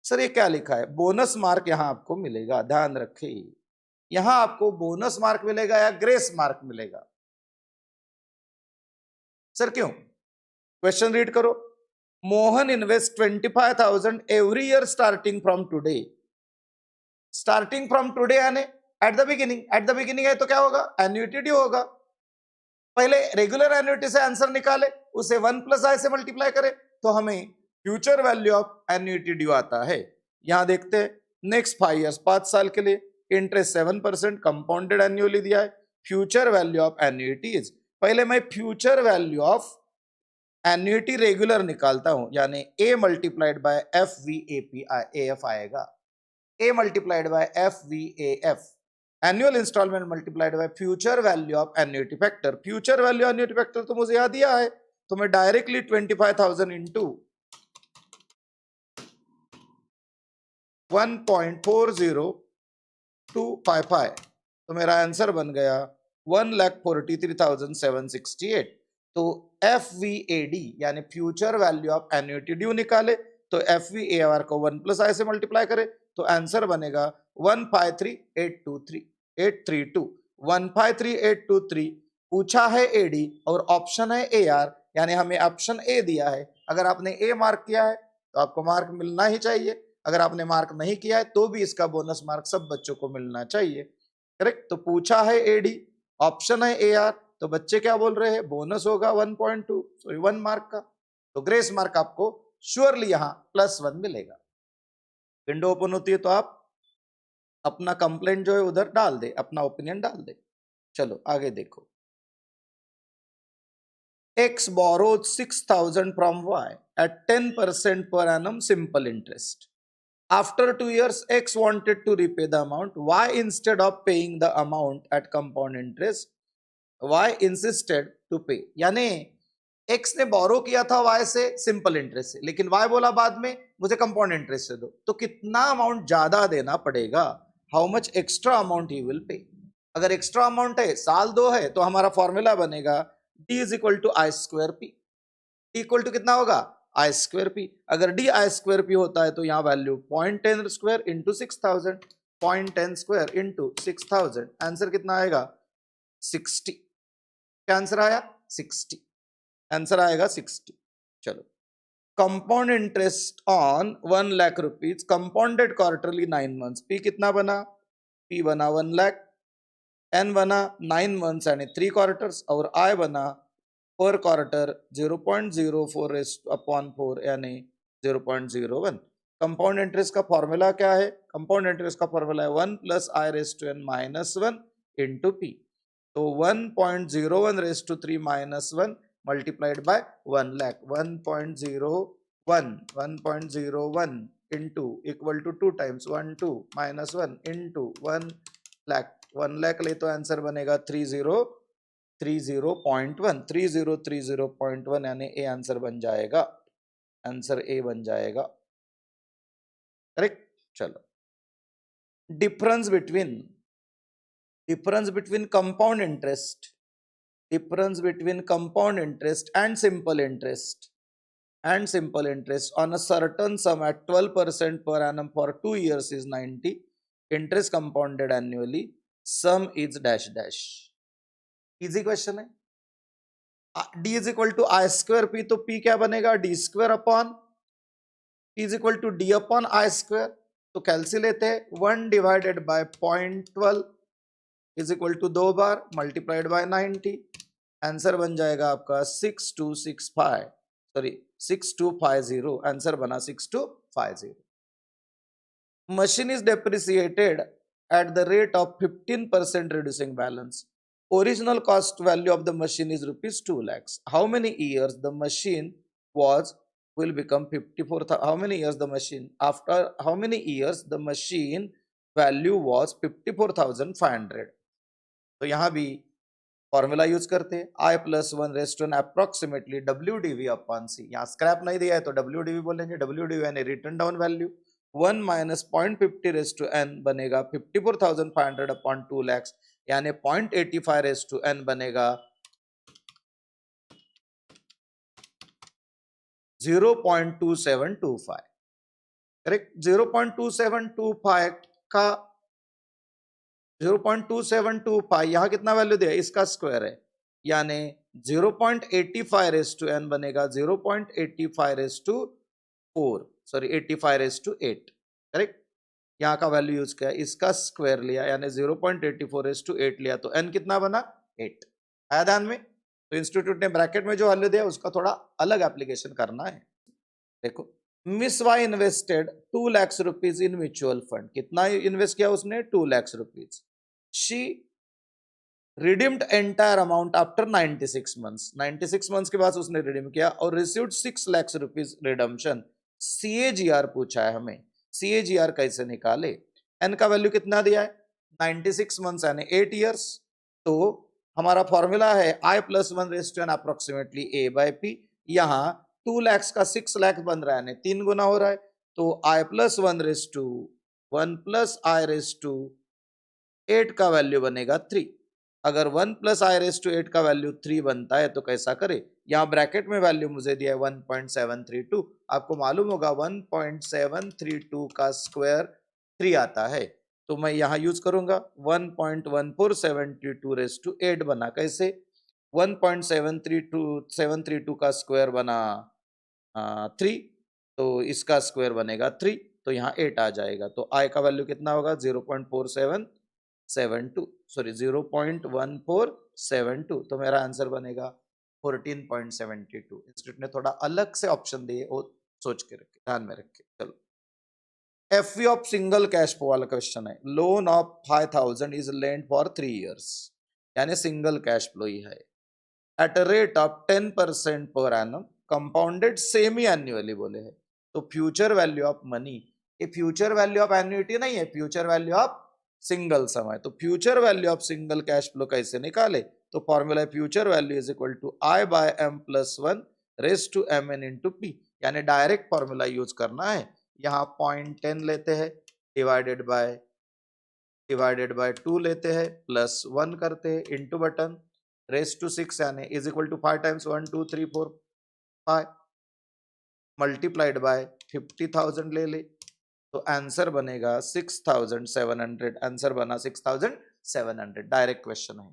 सर ये क्या लिखा है? बोनस मार्क यहां आपको मिलेगा, ध्यान रखिए, यहां आपको बोनस मार्क मिलेगा या ग्रेस मार्क मिलेगा? सर क्यों? क्वेश्चन रीड करो। Mohan invest 25,000 every year starting from today. Starting from today यानी at the beginning, at the beginning है तो क्या होगा? एन्युटी ड्यू होगा। पहले रेगुलर एन्युटी से आंसर निकाले, उसे 1 प्लस आई से मल्टीप्लाई करे तो हमें future value of annuity due आता है। यहां देखते हैं, नेक्स्ट 5 ईयर्स, 5 साल के लिए, इंटरेस्ट 7% कंपाउंडेड एन्युअली दिया है। फ्यूचर वैल्यू ऑफ एन्युटीज, पहले मैं future value of annuity regular निकालता हूं, यानी A multiplied by F V A P A F आएगा, A multiplied by F V A F, annual instalment multiplied by future value of annuity factor. Future value annuity factor तो मुझे याद दिया है, तो मैं डायरेक्टली 25,000 इंटू 1.40255, तो मेरा आंसर बन गया 1,43,768। तो एफ वी ए डी यानी future value of annuity due निकाले तो एफ वी ए आर को 1 प्लस आई से मल्टीप्लाई करे तो आंसर बनेगा 153,823 153,823। पूछा है एडी और ऑप्शन है ए आर, यानी हमें ऑप्शन ए दिया है। अगर आपने ए मार्क किया है तो आपको मार्क मिलना ही चाहिए, अगर आपने मार्क नहीं किया है तो भी इसका बोनस मार्क सब बच्चों को मिलना चाहिए। करेक्ट? तो पूछा है एडी, ऑप्शन है ए आर, तो बच्चे क्या बोल रहे हैं? बोनस होगा 1.2, सॉरी 1 मार्क का। तो ग्रेस मार्क आपको श्योरली यहां +1 मिलेगा। विंडो ओपन होती है तो आप अपना कंप्लेंट जो है उधर डाल दे, अपना ओपिनियन डाल दे। चलो आगे देखो। X borrowed 6,000 from Y at 10% per annum simple interest. After 2 years, X wanted to repay the amount. Y, instead of paying the amount at compound interest, Y insisted to pay. यानी X ने बोरो किया था Y से simple interest से, लेकिन Y बोला बाद में मुझे कंपाउंड इंटरेस्ट से दो, तो कितना अमाउंट ज्यादा देना पड़ेगा? How much extra amount he will pay. अगर एक्स्ट्रा अमाउंट है, साल 2 है, तो हमारा फॉर्मूला बनेगा D is equal to i square p. D equal to कितना होगा? I square p. अगर डी आई स्क्वायर पी होता है तो यहाँ value 0.10 square into 6,000, 0.10 square into 6,000, answer कितना आएगा? 60। क्या आंसर आया? 60। आंसर आएगा 60। चलो, compound interest on 1 lakh rupees, compounded quarterly 9 months. P कितना बना? पी बना 1 लाख, एन बना 9 मंथ्स यानी 3 क्वार्टर्स, और आई बना पर क्वार्टर 0.04 यानी 0.01। कंपाउंड इंटरेस्ट का फॉर्मूला क्या है? कंपाउंड इंटरेस्ट का फॉर्मूला है 1 plus i raise to n minus 1 into p. तो 1.01 raise to 3 minus 1 multiplied by 1 lakh, 1.01 into equal to 2 times 1 2 minus 1 into 1 lakh. 1 lakh ले तो आंसर बनेगा 3030.1 यानी ए आंसर बन जाएगा, आंसर ए बन जाएगा। करेक्ट? चलो, difference between compound interest, difference between compound interest and simple interest on a certain sum at 12% per annum for 2 years is 90, interest compounded annually, sum is dash dash। Easy question है। d is equal to i square p, तो p क्या बनेगा? d square upon p is equal to d upon i square. तो कैलसी लेते हैं, 1 divided by 0.12 is equal to 2 बार multiplied by 90, answer बन जाएगा आपका 6250, आंसर बना 6250। Machine is depreciated at the rate of 15% reducing balance. Original cost value of the machine is rupees 2 lakhs. How many years the machine will become 54,000? How many years the machine, after how many years the machine value was 54,500? तो यहाँ भी formula use करते हैं, I plus 1 raise to N approximately WDV upon C. यहाँ scrap नहीं दिया है तो WDV बोलेंगे, WDV यानी written down value. 1 minus 0.50 raise to n बनेगा 54,500 अपॉन 2 lakhs, यानी 0.85 रेस टू एन बनेगा 0.2725। करेक्ट। 0.2725 का 0.2725 यहां कितना वैल्यू दिया, इसका स्क्वायर है, यानी 0.85 रेस टू n बनेगा 0.85 raise to 4, sorry 85 raise to 8, correct. यहाँ का वैल्यू यूज किया, इसका स्क्वायर लिया यानी 0.84 रेस टू 8 लिया, तो n कितना बना 8। आया ध्यान में। तो इंस्टीट्यूट ने ब्रैकेट में जो वैल्यू दिया उसका थोड़ा अलग एप्लीकेशन करना है। देखो, मिस वाई इन्वेस्टेड 2 लाख रुपीज इन म्यूचुअल फंड, कितना इन्वेस्ट किया उसने 2 लाख rupees. She redeemed entire amount after 96 months, 96 months के बाद उसने रिडीम किया और रिसीव्ड 6 लाख रुपीज रिडम्पशन। सीएजीआर पूछा है हमें, सीएजीआर कैसे निकाले। एन का वैल्यू कितना दिया है 96 मंथ्स यानी 8 इयर्स, तो हमारा फॉर्मूला है I + 1 raise to N approximately A/P। यहाँ 2 लाख का 6 लाख बन रहा है यानी 3 गुना हो रहा है, तो I + 1 raise to 1 + I raise to 8 का वैल्यू बनेगा 3। अगर 1 + I रेस टू 8 का वैल्यू 3 बनता है तो कैसा करे, यहाँ ब्रैकेट में वैल्यू मुझे दिया है 1.732, आपको मालूम होगा 1.732 का स्क्वायर 3 आता है, तो मैं यहाँ यूज करूंगा 1.1472 रेस टू 8 बना, कैसे 1.732 का स्क्वायर बना 3, तो इसका स्क्वायर बनेगा 3, तो यहाँ 8 आ जाएगा, तो I का वैल्यू कितना होगा 0.4772, सॉरी 0.1472, तो मेरा आंसर बनेगा 14.72। इंस्टीट्यूट ने थोड़ा अलग से ऑप्शन दिए, वो सोच के रखे, ध्यान में रखे। चलो, FV of single cash flow वाला क्वेश्चन है। Loan of 5000 is lent for 3 years, यानी सिंगल कैश फ्लो ही है, at a rate of 10% per annum, compounded semi annually बोले है, तो फ्यूचर वैल्यू ऑफ मनी, ये फ्यूचर वैल्यू ऑफ एन्युइटी नहीं है, future value of single sum है, तो future value of single cash flow कैसे निकाले, तो फॉर्मूला है future value is equal to I/m+1 raise to mn into p, यानी डायरेक्ट फॉर्मूला यूज करना है। यहाँ 0.10 लेते हैं डिवाइडेड बाय 2 लेते हैं प्लस 1 करते हैं इंटू बटन रेस टू 6 यानी is equal to 5 times 1 2 3 4 5 multiplied by 50,000 ले ले, तो आंसर बनेगा 6,700, आंसर बना 6,700, डायरेक्ट क्वेश्चन है।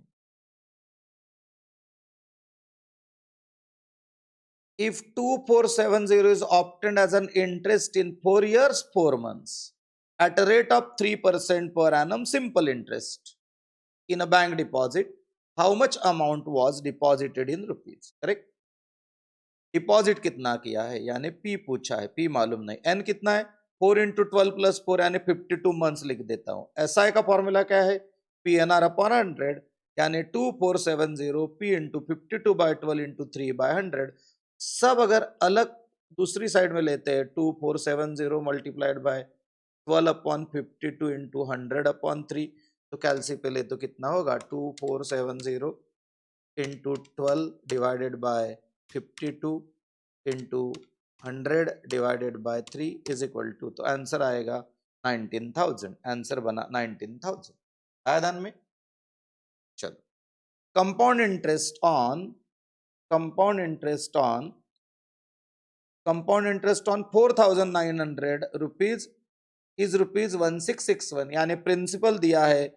If 2470 is obtained as an interest in 4 years 4 months at a rate of 3% per annum simple interest in a bank deposit, how much amount was deposited in rupees, correct। Deposit कितना किया है यानी P पूछा है, P मालूम नहीं, N कितना है 4 × 12 + 4 यानी 52 मंथ्स लिख देता हूं। SI का फॉर्मूला क्या है PNR/100 यानी 2470 P × 52/12 × 3/100। सब अगर अलग दूसरी साइड में लेते हैं 2470 मल्टीप्लाइड बाय 12/52 × 100/3, तो कैलसी पे ले तो कितना होगा 2470 × 12 divided by 52 × 100 divided by 3 is equal to, तो आंसर आएगा 19,000, आंसर बना 19,000। आया ध्यान में। चलो, compound interest on 4,900 rupees is rupees 1661, यानी प्रिंसिपल दिया है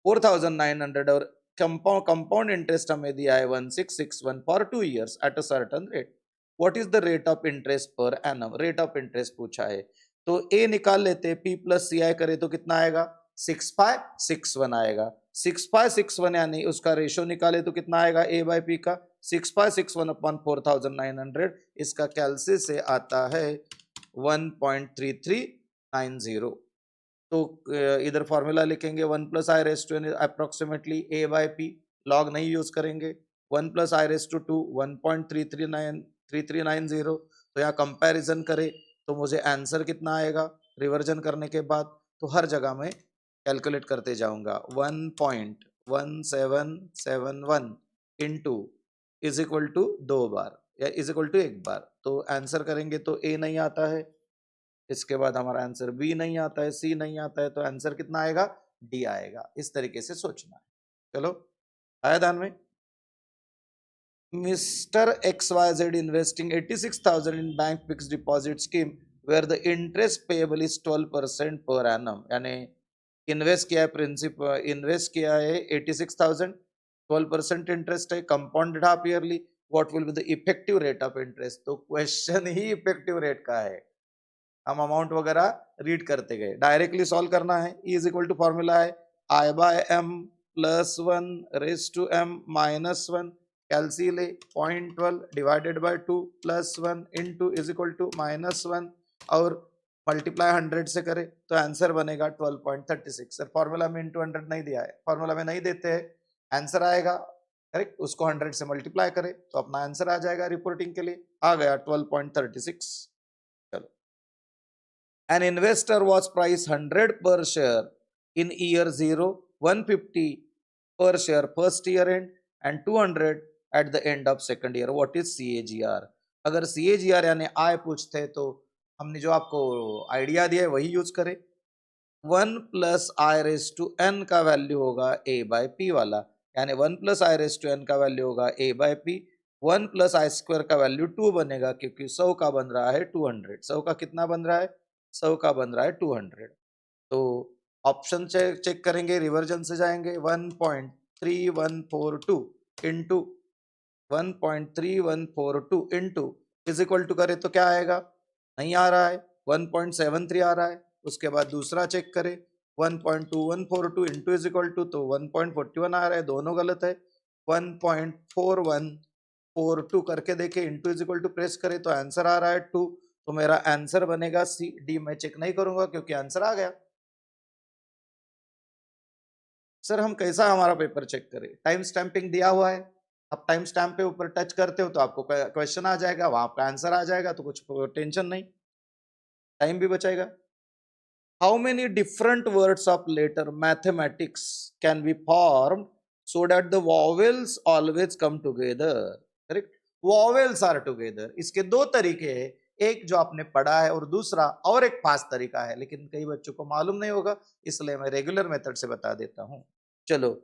4,900 और कंपाउंड इंटरेस्ट हमें दिया है 1661 for 2 years at a certain rate. What is the rate of interest per annum, rate of interest पूछा है, तो ए निकाल लेते, P + CI करे तो कितना आएगा 6561 आएगा। 6561 यानी उसका रेशो निकाले तो कितना आएगा A/P का 6561/4,900, इसका कैलसी से आता है 1.3390। तो इधर फॉर्मूला लिखेंगे 1 + I raise to approximately A/P, log नहीं यूज करेंगे, 1 + I रेस टू 2 1.3390, तो यहाँ कंपैरिजन करे तो मुझे आंसर कितना आएगा रिवर्जन करने के बाद, तो हर जगह में कैलकुलेट करते जाऊंगा 1.1771 इंटू इज इक्वल टू 2 बार या इज इक्वल टू 1 बार, तो आंसर करेंगे तो A नहीं आता है, इसके बाद हमारा आंसर B नहीं आता है, C नहीं आता है, तो आंसर कितना आएगा D आएगा। इस तरीके से सोचना है। चलो, आया ध्यान में। Mr. XYZ investing 86,000 in bank fixed deposit scheme where the interest payable is 12% पर एनम, यानी इन्वेस्ट किया है, प्रिंसिपल इन्वेस्ट किया है 86,000, 12% इंटरेस्ट है, compounded half yearly, what will be the effective rate of interest. तो क्वेश्चन ही इफेक्टिव रेट का है, हम अमाउंट वगैरह रीड करते गए, डायरेक्टली सॉल्व करना है। E is equal to formula है I by m plus 1 raise to m minus 1, कैलसीले 0.12 divided by 2 plus 1 into is equal to minus 1 और मल्टीप्लाई 100 से करें तो आंसर बनेगा 12.36। सर फॉर्मूला में इंटू 100 नहीं दिया है, फॉर्मूला में नहीं देते हैं, आंसर आएगा करेक्ट, उसको 100 से मल्टीप्लाई करें तो अपना आंसर आ जाएगा, रिपोर्टिंग के लिए आ गया 12.36। चलो, an investor was priced 100 per share in year 0, 150 per share first year end and 200 at the end of second year. What is CAGR? अगर CAGR यानी आय पूछते तो हमने जो आपको आइडिया दिया है वही यूज करें। 1 plus i raise to n का वैल्यू होगा a बाय पी वाला, यानी 1 plus i raise to n का वैल्यू होगा a by p. 1 plus i square का वैल्यू 2 बनेगा क्योंकि 100 का बन रहा है 200, 100 का कितना बन रहा है, 100 का बन रहा है 200। तो ऑप्शन चेक करेंगे, रिवर्जन से जाएंगे, 1.3142 into 1.3142 into is equal to करें तो क्या आएगा, नहीं आ रहा है, 1.73 आ रहा है। उसके बाद दूसरा चेक करें 1.2142 इंटू इज इक्वल टू, तो 1.41 आ रहा है, दोनों गलत है। 1.4142 करके देखे, into is equal to press करें तो आंसर आ रहा है 2, तो मेरा आंसर बनेगा सी। डी मैं चेक नहीं करूंगा क्योंकि आंसर आ गया। सर हम कैसा हमारा पेपर चेक करें, टाइम स्टैंपिंग दिया हुआ है, आप टाइम स्टैंप पे ऊपर टच करते हो तो आपको क्वेश्चन आ जाएगा, वहां आपका आंसर आ जाएगा, तो कुछ टेंशन नहीं, टाइम भी बचेगा। How many different words of letter mathematics can be form so that the vowels always come together, correct, vowels are together. इसके दो तरीके हैं, एक जो आपने पढ़ा है और दूसरा और एक फास्ट तरीका है, लेकिन कई बच्चों को मालूम नहीं होगा, इसलिए मैं रेगुलर मेथड से बता देता हूं। चलो,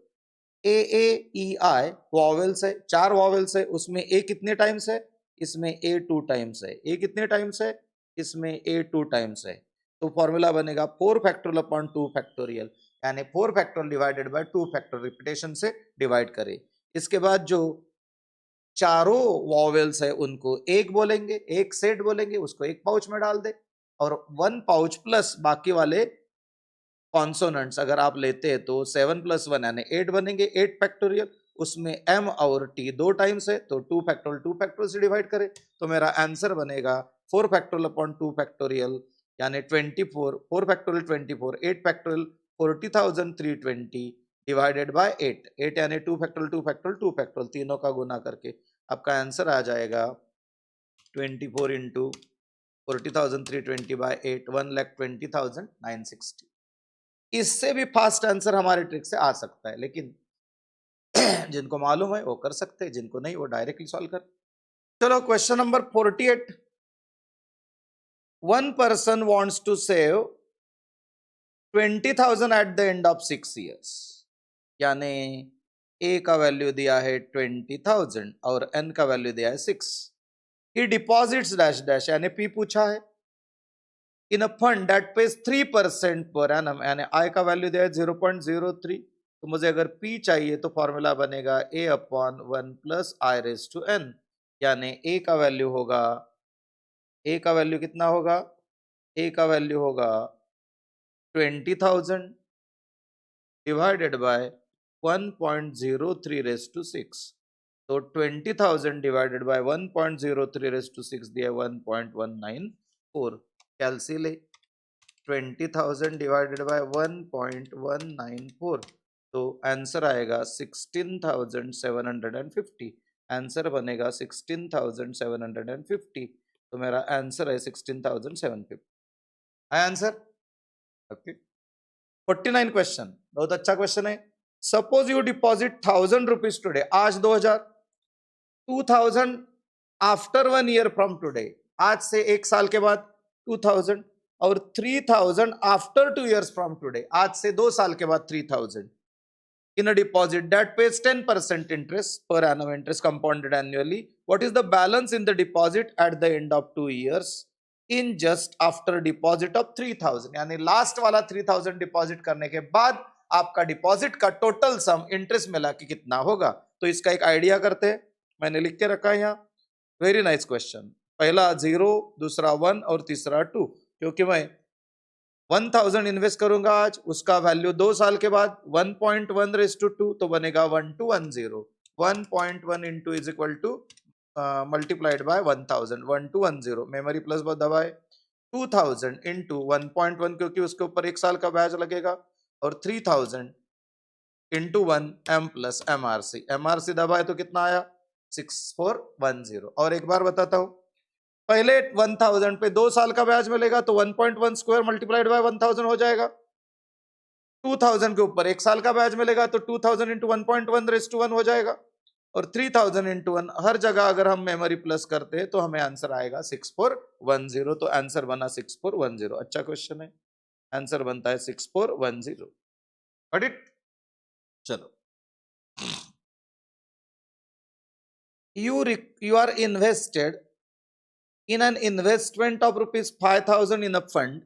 ए ई आई वॉवेल्स है, 4 वॉवेल्स है, उसमें ए कितने टाइम्स है, इसमें ए 2 टाइम्स है, ए कितने टाइम्स है, इसमें ए 2 टाइम्स है। तो फॉर्मूला बनेगा 4 फैक्टोरियल अपॉन 2 फैक्टोरियल, यानी 4 factorial divided by 2 factorial, repetition से डिवाइड करें। इसके बाद जो चारों वॉवेल्स है उनको एक बोलेंगे, एक सेट बोलेंगे, उसको एक पाउच में डाल दे, और 1 पाउच प्लस बाकी वाले कॉन्सोनेंट्स अगर आप लेते हैं तो 7 + 1 यानी 8 बनेंगे, 8 फैक्टोरियल, उसमें m और t 2 टाइम्स है, तो 2 फैक्टोरियल से डिवाइड करें तो मेरा आंसर बनेगा 4 फैक्टोरियल अपॉन 2 फैक्टोरियल, यानी 24, 4 फैक्टोरियल 24, 8 फैक्टोरियल 40,320 डिवाइडेड बाय 8, 8 यानी 2 फैक्टोरियल 2 फैक्टोरियल 2 फैक्टोरियल, तीनों का गुना करके आपका आंसर आ जाएगा 24 इंटू 40,320 बाय 8, 1,20,960। इससे भी फास्ट आंसर हमारे ट्रिक से आ सकता है, लेकिन जिनको मालूम है वो कर सकते हैं, जिनको नहीं वो डायरेक्टली सॉल्व कर। चलो question number 48, one person wants to save 20,000 at the end of 6 years, यानी ए का वैल्यू दिया है 20,000 और एन का वैल्यू दिया है 6। ही डिपॉजिट्स डैश डैश, यानी पी पूछा है, in a fund that pays 3% पर एनम, यानी आई का वैल्यू दिया है 0.03। तो मुझे अगर पी चाहिए तो फॉर्मूला बनेगा A upon 1 plus I raise to N, यानी ए का वैल्यू होगा, ए का वैल्यू कितना होगा, ए का वैल्यू होगा 20,000 डिवाइडेड बाय 1.03 रेज टू 6। तो 20,000 डिवाइडेड बाय 1.03 रेज टू 6 दिया 1.194, कैलकुलेट 20,000 डिवाइडेड बाय 1.194, तो आंसर आएगा 16,750, आंसर बनेगा 16,750, तो मेरा आंसर है 16,750 है आंसर। ओके, 49 क्वेश्चन, बहुत अच्छा क्वेश्चन है। Suppose you deposit 1,000 rupees today, आज 2,000, 2,000 आफ्टर 1 year फ्रॉम टुडे, आज से 1 साल के बाद 2,000, और 3,000 आफ्टर 2 years फ्रॉम टुडे, आज से 2 साल के बाद 3,000 in a deposit that pays 10% interest per annum, interest compounded annually. What is the balance in the deposit at the end of 2 years? In just after deposit of 3000, यानी last वाला 3000 deposit करने के बाद आपका डिपॉजिट का total some interest मिला कि कितना होगा। तो इसका एक आइडिया करते हैं, मैंने लिख के रखा है यहाँ। Very nice question. पहला 0, दूसरा 1 और तीसरा 2, क्योंकि मैं 1000 इन्वेस्ट करूंगा आज, उसका वैल्यू 2 साल के बाद 1.1:2 तो बनेगा 1210। 1.1 into is equal two multiplied by 1000, 1210। Memory plus दबाए 2000 इंटू 1.1, क्योंकि उसके ऊपर 1 साल का ब्याज लगेगा, और 3000 इंटू 1 M प्लस MRC दबाए तो कितना आया 6410। और एक बार बताता हूं, पहले 1000 पे 2 साल का ब्याज मिलेगा तो 1.1 स्क्वायर मल्टीप्लाइड बाय 1000 हो जाएगा। 2000 के ऊपर 1 साल का ब्याज मिलेगा तो 2000 इंटू 1.1:1 हो जाएगा, और 3000 इंटू 1 हर जगह अगर हम मेमोरी प्लस करते हैं तो हमें आंसर आएगा 6410। तो आंसर बना 6410। अच्छा क्वेश्चन है, आंसर बनता है 6410। Got it? चलो, you are invested in an investment of rupees 5000 in a fund,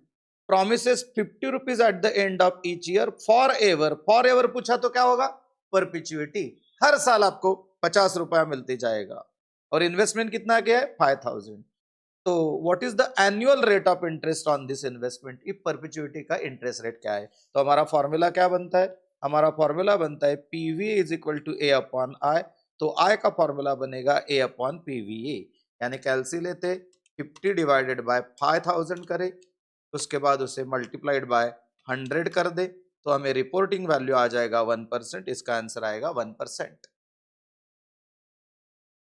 promises 50 rupees at the end of each year forever। forever पूछा तो क्या होगा, परपिचुइटी, हर साल आपको 50 रुपया मिलते जाएगा, और इन्वेस्टमेंट कितना क्या है 5000। तो what is the annual rate of interest on this investment, if perpetuity का इंटरेस्ट रेट क्या है। तो हमारा फॉर्मूला क्या बनता है, हमारा फॉर्मूला बनता है PV is equal to a upon i. तो आई का फॉर्मूला बनेगा ए अपॉन पीवीए, यानी कैलसी लेते 50 डिवाइडेड बाय 5000 करे, उसके बाद उसे मल्टीप्लाइड बाय 100 कर दे, तो हमें रिपोर्टिंग वैल्यू आ जाएगा 1%। इसका आंसर आएगा 1%।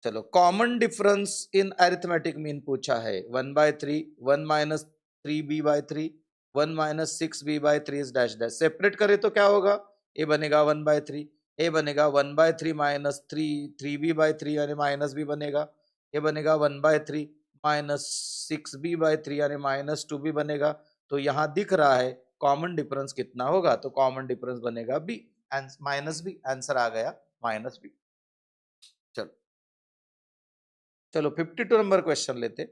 चलो, common difference in arithmetic mean पूछा है 1/3, 1 minus 3b/3, 1 minus 6b/3 is dash dash. Separate करे तो क्या होगा, ए बनेगा 1/3, ए बनेगा 1/3 माइनस 3b/3 यानी माइनस b बनेगा, ये बनेगा 1/3 माइनस 6b/3 यानी माइनस 2b बनेगा। तो यहाँ दिख रहा है कॉमन डिफरेंस कितना होगा, तो कॉमन डिफरेंस बनेगा b, माइनस b। आंसर आ गया माइनस b। चलो चलो 52 नंबर क्वेश्चन लेते।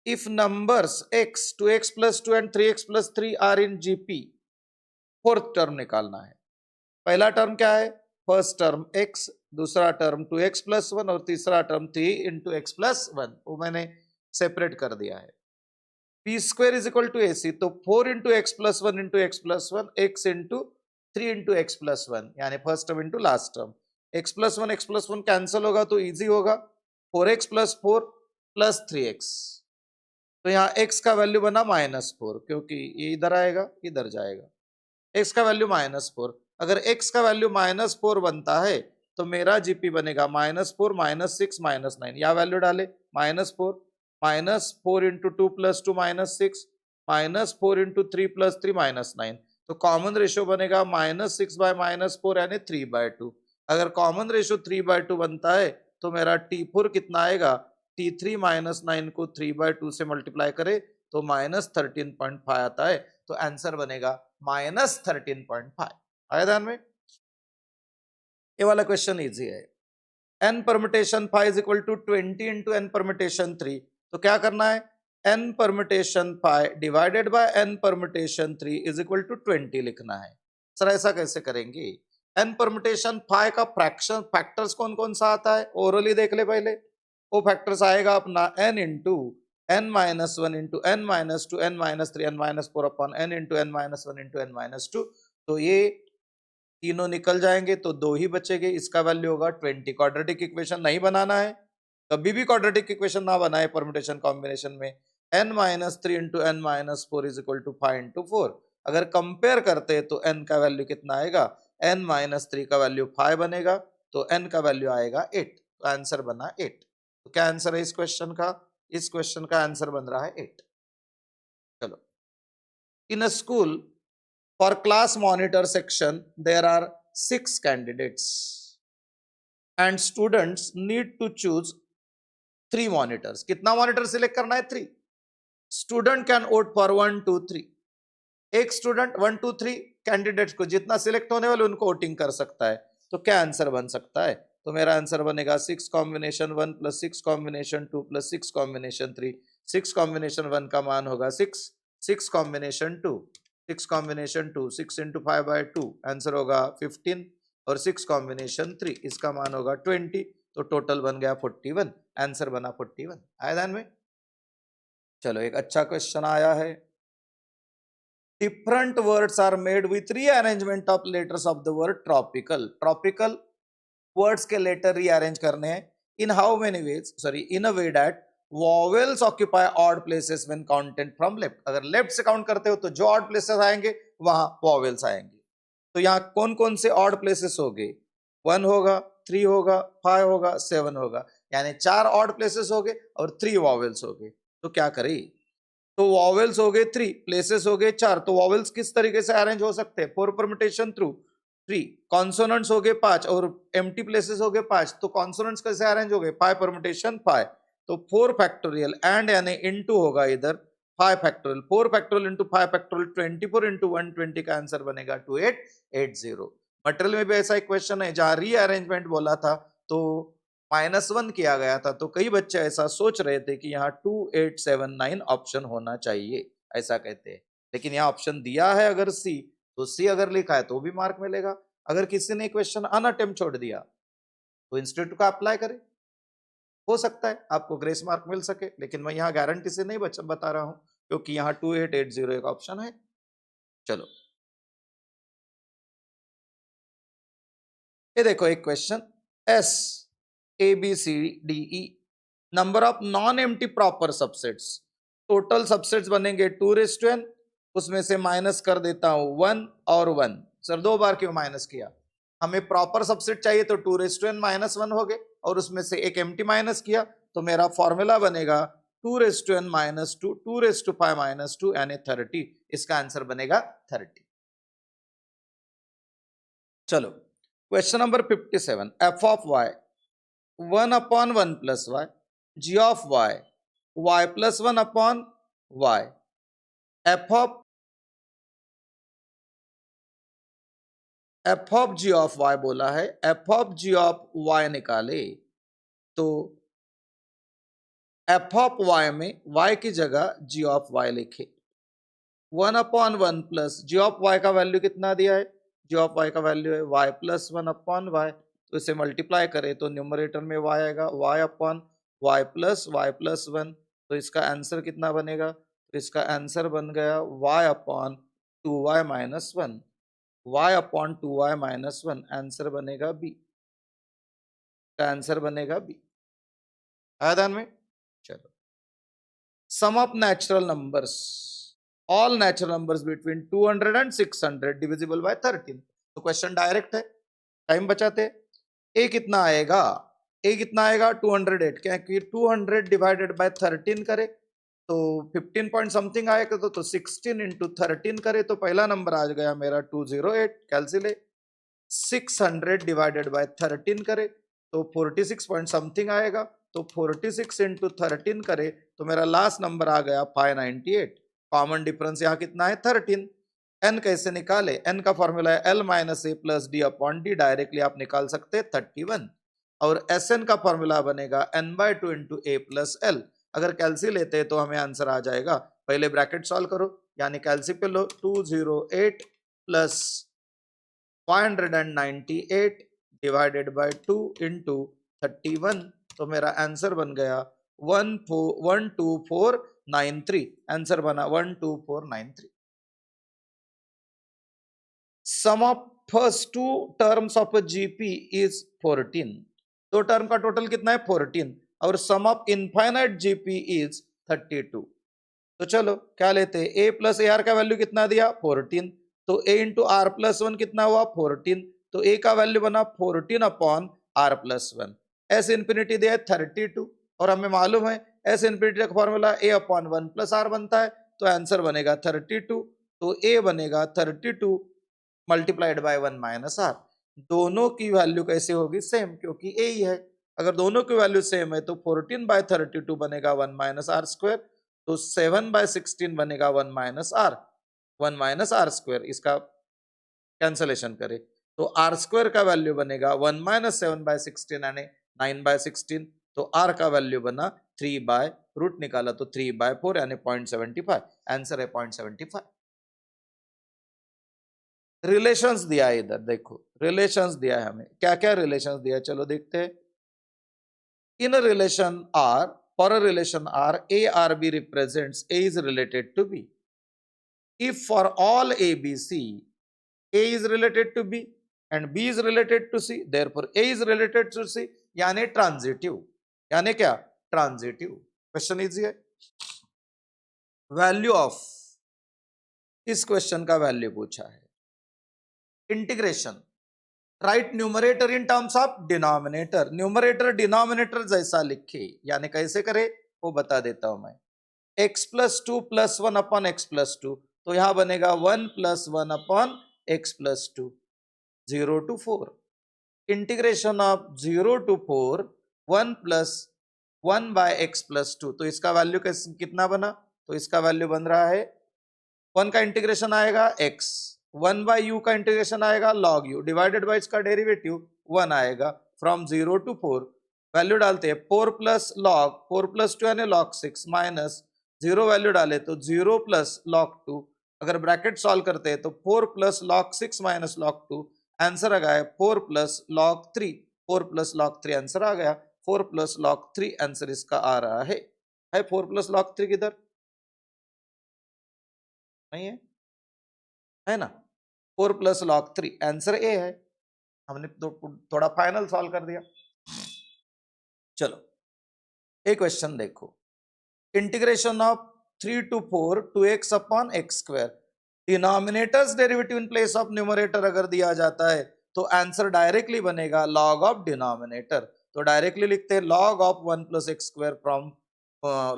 If numbers x, 2x plus 2 and 3x plus 3 are in GP, fourth term निकालना है। पहला टर्म क्या है, फर्स्ट टर्म x, दूसरा टर्म 2x plus 1 और तीसरा टर्म 3 into x plus 1, वो मैंने सेपरेट कर दिया है। p square is equal to ac, तो 4 into x plus 1 into x plus 1, x into 3 into x plus 1, यानी first term into last term. x plus 1 cancel होगा तो इजी होगा, 4x plus 4 plus 3x। तो यहाँ x का value बना -4, क्योंकि ये इधर आएगा इधर जाएगा, x का वैल्यू -4। अगर x का वैल्यू -4 बनता है तो मेरा जीपी बनेगा -4 -6 -9। या वैल्यू डाले -4 इंटू 2 प्लस 2 -6, -4 इंटू 3 प्लस 3 -9। तो कॉमन रेशियो बनेगा -6/-4 यानी 3/2। अगर कॉमन रेशियो 3/2 बनता है तो मेरा T4 कितना आएगा, T3 -9 को 3/2 से मल्टीप्लाई करे तो -13.5 आता है। तो आंसर बनेगा -13.5। आया ध्यान में? ये वाला क्वेश्चन इजी है। n permutation 5 is equal to 20 into n permutation 3, तो क्या करना है, n permutation 5 divided by n permutation 3 is equal to 20 लिखना है। सर ऐसा कैसे करेंगे, n परमिटेशन 5 का फ्रैक्शन फैक्टर्स कौन कौन सा आता है, ओरली देख ले पहले। वो फैक्टर्स आएगा अपना n into n-1 into n-2 n-3 n-4 upon n into n-1 into n-2। तो ये तीनों निकल जाएंगे तो 2 ही बचेंगे, इसका वैल्यू होगा 20। क्वाड्रेटिक इक्वेशन नहीं बनाना है, कभी भी क्वाड्रेटिक इक्वेशन ना बनाए परम्यूटेशन कॉम्बिनेशन में। n-3 into n-4 is equal to 5 into 4। अगर कंपेयर करते हैं तो n का वैल्यू कितना आएगा, n-3 का वैल्यू 5 बनेगा, तो n का वैल्यू आएगा 8। तो आंसर बना 8। तो क्या आंसर है इस क्वेश्चन का, इस क्वेश्चन का आंसर बन रहा है 8। चलो, in a school for class monitor section there are 6 candidates and students need to choose 3 monitors। कितना मॉनिटर सिलेक्ट करना है, 3। Student can vote for 1 2 3। एक स्टूडेंट 1 2 3 कैंडिडेट्स को जितना सिलेक्ट होने वाले उनको वोटिंग कर सकता है। तो क्या आंसर बन सकता है, तो मेरा आंसर बनेगा 6 combination 1 plus 6 combination 2 plus 6 combination 3 6 combination 1 का मान होगा 6, 6 कॉम्बिनेशन 2, 6 कॉम्बिनेशन 2, 6 इंटू 5/2 आंसर होगा 15, और 6 कॉम्बिनेशन 3 इसका मान होगा 20, तो टोटल बन गया 41, आंसर बना 41। आया ध्यान में? चलो एक अच्छा क्वेश्चन आया है। Different words are made with rearrangement of letters of the word tropical. Tropical words के लेटर रीअरेंज करने हैं in how many ways, sorry in a way that vowels occupy odd places when counted from left. अगर left से count करते हो तो जो odd places आएंगे वहां वॉवेल्स आएंगे। तो यहाँ कौन कौन से ऑड प्लेसेस हो गए? 1 होगा, 3 होगा, 5 होगा, 7 होगा, यानी 4 ऑड प्लेसेस हो गए और 3 वॉवेल्स हो गए। तो क्या करें? तो वॉवेल्स हो गए 3, प्लेसेस हो गए 4, तो वॉवेल्स किस तरीके से अरेंज हो सकते हैं? 4 परम्यूटेशन थ्रू 3, कॉन्सोनेंट्स हो गए 5 और एम्प्टी प्लेसेस हो गए 5, तो कॉन्सोनेंट्स कैसे अरेंज हो गए? 5 परम्यूटेशन 5, तो 4 फैक्टोरियल एंड यानी इनटू होगा इधर 5 factorial, 4 factorial into 5 factorial 24 into 120 का आंसर बनेगा 2880। मटेरियल में भी ऐसा एक क्वेश्चन है जहां रीअरेंजमेंट बोला था तो -1 किया गया था, तो कई बच्चे ऐसा सोच रहे थे कि यहाँ 2879 ऑप्शन होना चाहिए, ऐसा कहते हैं। लेकिन यहाँ ऑप्शन दिया है अगर सी, तो सी अगर लिखा है तो भी मार्क मिलेगा। अगर किसी ने क्वेश्चन अनअटेम्प्ट छोड़ दिया तो इंस्टीट्यूट का अप्लाई करें, हो सकता है आपको ग्रेस मार्क मिल सके, लेकिन मैं यहाँ गारंटी से नहीं बता रहा हूं क्योंकि यहाँ 2880 एक ऑप्शन है। चलो ये देखो एक question, S a b c d e number of non empty proper subsets, total subsets बनेंगे 2n, उसमें से माइनस कर देता हूं 1 और 1। सर 2 बार क्यों माइनस किया? हमें प्रॉपर सबसेट चाहिए तो 2n -1 हो गए और उसमें से एक एम्प्टी माइनस किया, तो मेरा फॉर्मूला बनेगा 2n -2, 2⁵ -2 यानी 30, इसका आंसर बनेगा 30। चलो question number 57, f of y 1/1 + y, g of y y + 1/y, f of g of y बोला है, f of g of y निकाले तो f of y में y की जगह g of y लिखे। 1/1 प्लस g of y का value कितना दिया है? g of y का वैल्यू है y + 1/y, तो इसे मल्टीप्लाई करें तो न्यूमरेटर में y आएगा, y + 1, तो इसका आंसर कितना बनेगा? तो इसका आंसर बन गया y/2y - 1, y/2y - 1, आंसर बनेगा बी, का आंसर बनेगा बी। आया ध्यान में? चलो sum of natural numbers, all natural numbers between 200 and 600 divisible by 13। तो क्वेश्चन डायरेक्ट है, टाइम बचाते। ए कितना आएगा? ए कितना आएगा? 208, क्या कि 200 डिवाइडेड बाय 13 करे तो 15 पॉइंट समथिंग आएगा, तो 16 इंटू 13 करे तो पहला नंबर आ गया मेरा 208, कैलकुलेट। 600 डिवाइडेड बाय 13 करे तो 46 पॉइंट समथिंग आएगा, तो 46 इंटू 13 करे तो मेरा लास्ट नंबर आ गया 598। कॉमन डिफरेंस यहाँ कितना है? 13। एन कैसे निकाले? एन का फॉर्मूला है L - A + D/D, डायरेक्टली आप निकाल सकते हैं 31। और एस एन का फॉर्मूला बनेगा n/2 इंटू A + L। अगर कैल्सी लेते हैं तो हमें आंसर आ जाएगा, पहले ब्रैकेट सॉल्व करो, यानी कैल्सी पे लो 208 प्लस 598 डिवाइडेड बाय 2 इंटू 31, तो मेरा आंसर बन गया 12493, आंसर बना 12493। Sum of first two terms of GP is 14, दो टर्म का टोटल कितना है? 14, और sum of infinite GP is 32। तो चलो क्या लेते हैं, a + AR का वैल्यू कितना दिया? 14, तो a इंटू R + 1 कितना हुआ? 14, तो a का वैल्यू बना 14/R + 1। एस इन्फिनिटी दिया 32, और हमें मालूम है एस इन्फिनिटी का फॉर्मूला a/1 + R बनता है, तो आंसर बनेगा 32, तो a बनेगा 32 मल्टीप्लाइड बाय 1 - R। दोनों की वैल्यू कैसे होगी? सेम, क्योंकि a ही है। अगर दोनों की वैल्यू सेम है तो 14/32 बनेगा 1 - R², तो 7/16 बनेगा 1 - R²। इसका कैंसलेशन करें तो R² का वैल्यू बनेगा 1 - 7/16 यानी 9/16, तो R का वैल्यू बना 3/रूट निकाला तो 3/4 यानी 0.75, आंसर है 0.75। रिलेशंस दिया है इधर, देखो रिलेशंस दिया है हमें, क्या क्या रिलेशंस दिया है चलो देखते हैं। In relation R, for a relation R, a R b represents a is related to b if for all ABC A is related to B and B is related to C, therefore A is related to C, यानी transitive, यानी क्या transitive. Question easy है। Value of, इस question का value पूछा है। Integration, right numerator in terms of denominator, numerator denominator जैसा लिखे, यानी कैसे करे वो बता देता हूं मैं। x plus 2 plus 1 upon x plus 2, तो यहां बनेगा 1 plus 1 upon x plus 2, 0 to 4, integration of 0 to 4 1 plus 1 by x plus 2, तो इसका वैल्यू कितना बना, तो इसका वैल्यू बन रहा है 1 का इंटीग्रेशन आएगा x, 1 बाय u का इंटीग्रेशन आएगा log u, डिवाइडेड बाय इसका डेरिवेटिव 1 आएगा, फ्रॉम 0 to 4 वैल्यू डालते हैं 4 प्लस लॉग 4 प्लस 2 यानी log 6 माइनस 0 वैल्यू डाले तो 0 प्लस log 2, अगर ब्रैकेट सॉल्व करते हैं तो 4 plus log 6 minus log 2, answer आ गया 4 plus log 3, 4 plus log 3 answer आ गया, 4 प्लस log 3 आंसर इसका आ रहा है 4 प्लस log 3 किधर नहीं है ना, 4 प्लस log 3 आंसर ए है। हमने तो थोड़ा फाइनल सॉल्व कर दिया। चलो एक क्वेश्चन देखो, integration of 3 to 4 2x upon x square, denominators derivative in place of numerator अगर दिया जाता है तो आंसर डायरेक्टली बनेगा लॉग ऑफ डिनोमिनेटर, तो डायरेक्टली लिखते हैं log of 1 plus x square from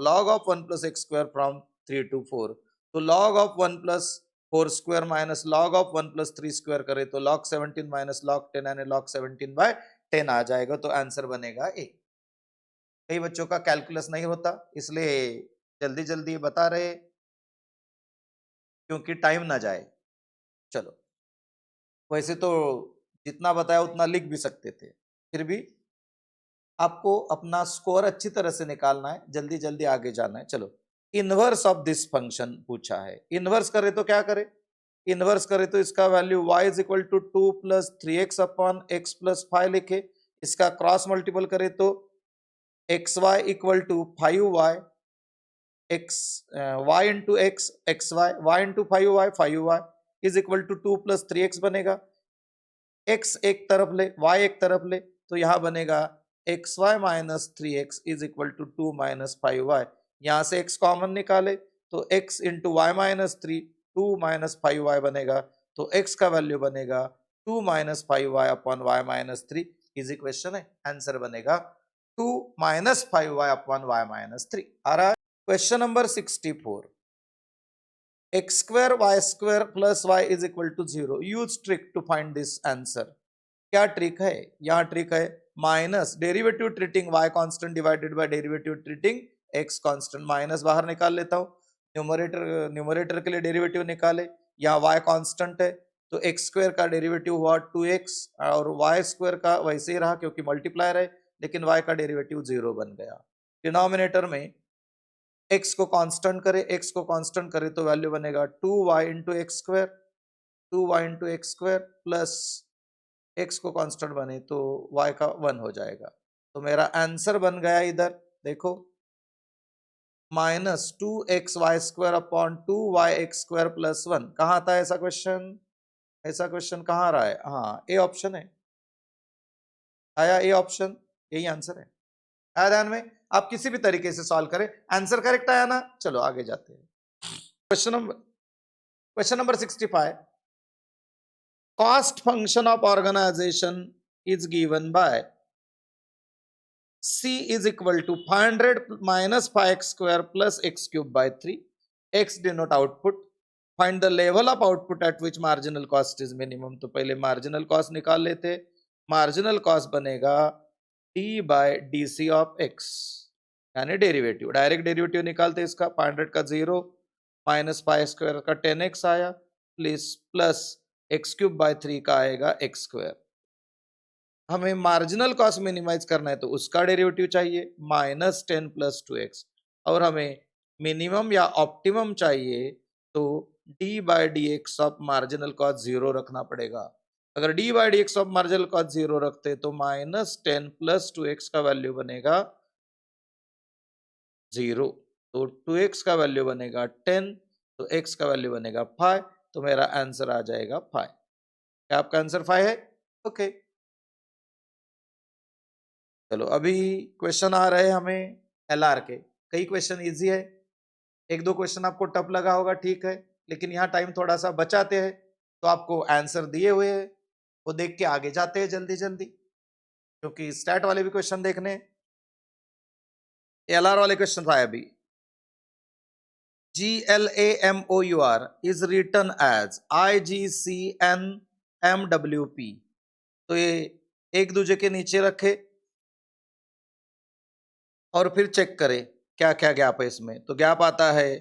log of 1 plus x square from 3 to 4, तो log of 1 plus 4 square minus log of 1 plus 3 square करे तो log 17 माइनस log 10 यानी log 17/10 आ जाएगा, तो आंसर बनेगा ए। कई बच्चों का कैलकुलस नहीं होता इसलिए जल्दी जल्दी बता रहे क्योंकि टाइम ना जाए। चलो वैसे तो जितना बताया उतना लिख भी सकते थे, फिर भी आपको अपना स्कोर अच्छी तरह से निकालना है, जल्दी जल्दी आगे जाना है। चलो इनवर्स ऑफ दिस फंक्शन पूछा है, इनवर्स करे तो क्या करे, इनवर्स करे तो इसका value y is equal to 2 plus 3x upon x plus 5 लिखे, इसका क्रॉस मल्टीपल करे तो xy equal to 5y, x y into x x y, y into 5y is equal to 2 plus 3x बनेगा, x एक तरफ ले y एक तरफ ले तो यहां बनेगा xy minus 3x is equal to 2 minus 5y, यहां से x कॉमन निकाले तो x into y minus 3 2 minus 5y बनेगा, तो x का वैल्यू बनेगा 2 minus 5y upon y minus 3, easy question है, आंसर बनेगा 2 minus 5y upon y minus 3 आ रहा है। Question number 64, x square y square plus y is equal to 0, use trick to find this answer. क्या trick है, यहाँ trick है minus derivative treating y constant divided by derivative treating x constant, minus बाहर निकाल लेता हूँ, numerator के लिए डेरिवेटिव निकाले, यहाँ y कांस्टेंट है तो x स्क्वायर का डेरिवेटिव हुआ 2x और y स्क्वायर का वैसे ही रहा क्योंकि मल्टीप्लायर है, लेकिन y का डेरिवेटिव 0 बन गया। डिनोमिनेटर में x को कांस्टेंट करे तो वैल्यू बनेगा 2y into x square, 2y into x square plus x को कांस्टेंट बने तो y का 1 हो जाएगा, तो मेरा आंसर बन गया इधर देखो minus 2xy square upon 2yx square plus 1। कहाँ था ऐसा क्वेश्चन, ऐसा क्वेश्चन कहाँ रहा है, हाँ ए ऑप्शन है, आया ए ऑप्शन, यही आंसर है, आया ध्यान में। आप किसी भी तरीके से सॉल्व करें आंसर करेक्ट आया ना। चलो आगे जाते हैं, question number 65, cost function of organization is given by C is equal to 500 minus 5x square plus x cube by 3, x denote output, find the level of output at which marginal cost is minimum। तो पहले marginal cost निकाल लेते, marginal cost बनेगा d by dc of x यानी derivative, direct derivative निकालते इसका, 500 का 0 minus 5 square का 10x आया प्लस एक्स क्यूब बाय 3 का आएगा एक्स स्क्वायर, हमें मार्जिनल कॉस्ट मिनिमाइज करना है तो उसका डेरिवेटिव चाहिए -10 + 2x, और हमें मिनिमम या ऑप्टिमम चाहिए तो d/dx ऑफ मार्जिनल कॉस्ट 0 रखना पड़ेगा। अगर d/dx ऑफ मार्जिनल कॉस्ट 0 रखते तो -10 + 2x का वैल्यू बनेगा 0, तो 2x का वैल्यू बनेगा 10, तो x का वैल्यू बनेगा 5, तो मेरा आंसर आ जाएगा 5। क्या आपका आंसर 5 है? ओके। चलो अभी क्वेश्चन आ रहे हैं हमें एलआर के। कई क्वेश्चन इजी है, एक दो क्वेश्चन आपको टफ लगा होगा, ठीक है, लेकिन यहाँ टाइम थोड़ा सा बचाते हैं तो आपको आंसर दिए हुए हैं वो देख के आगे जाते हैं जल्दी जल्दी, क्योंकि स्टैट वाले भी क्वेश्चन देखने हैं। एलआर वाले क्वेश्चन आए अभी। GLAMOUR is written as IGCNMWP, तो ये एक दूसरे के नीचे रखे और फिर चेक करें क्या क्या गैप है इसमें। तो गैप आता है,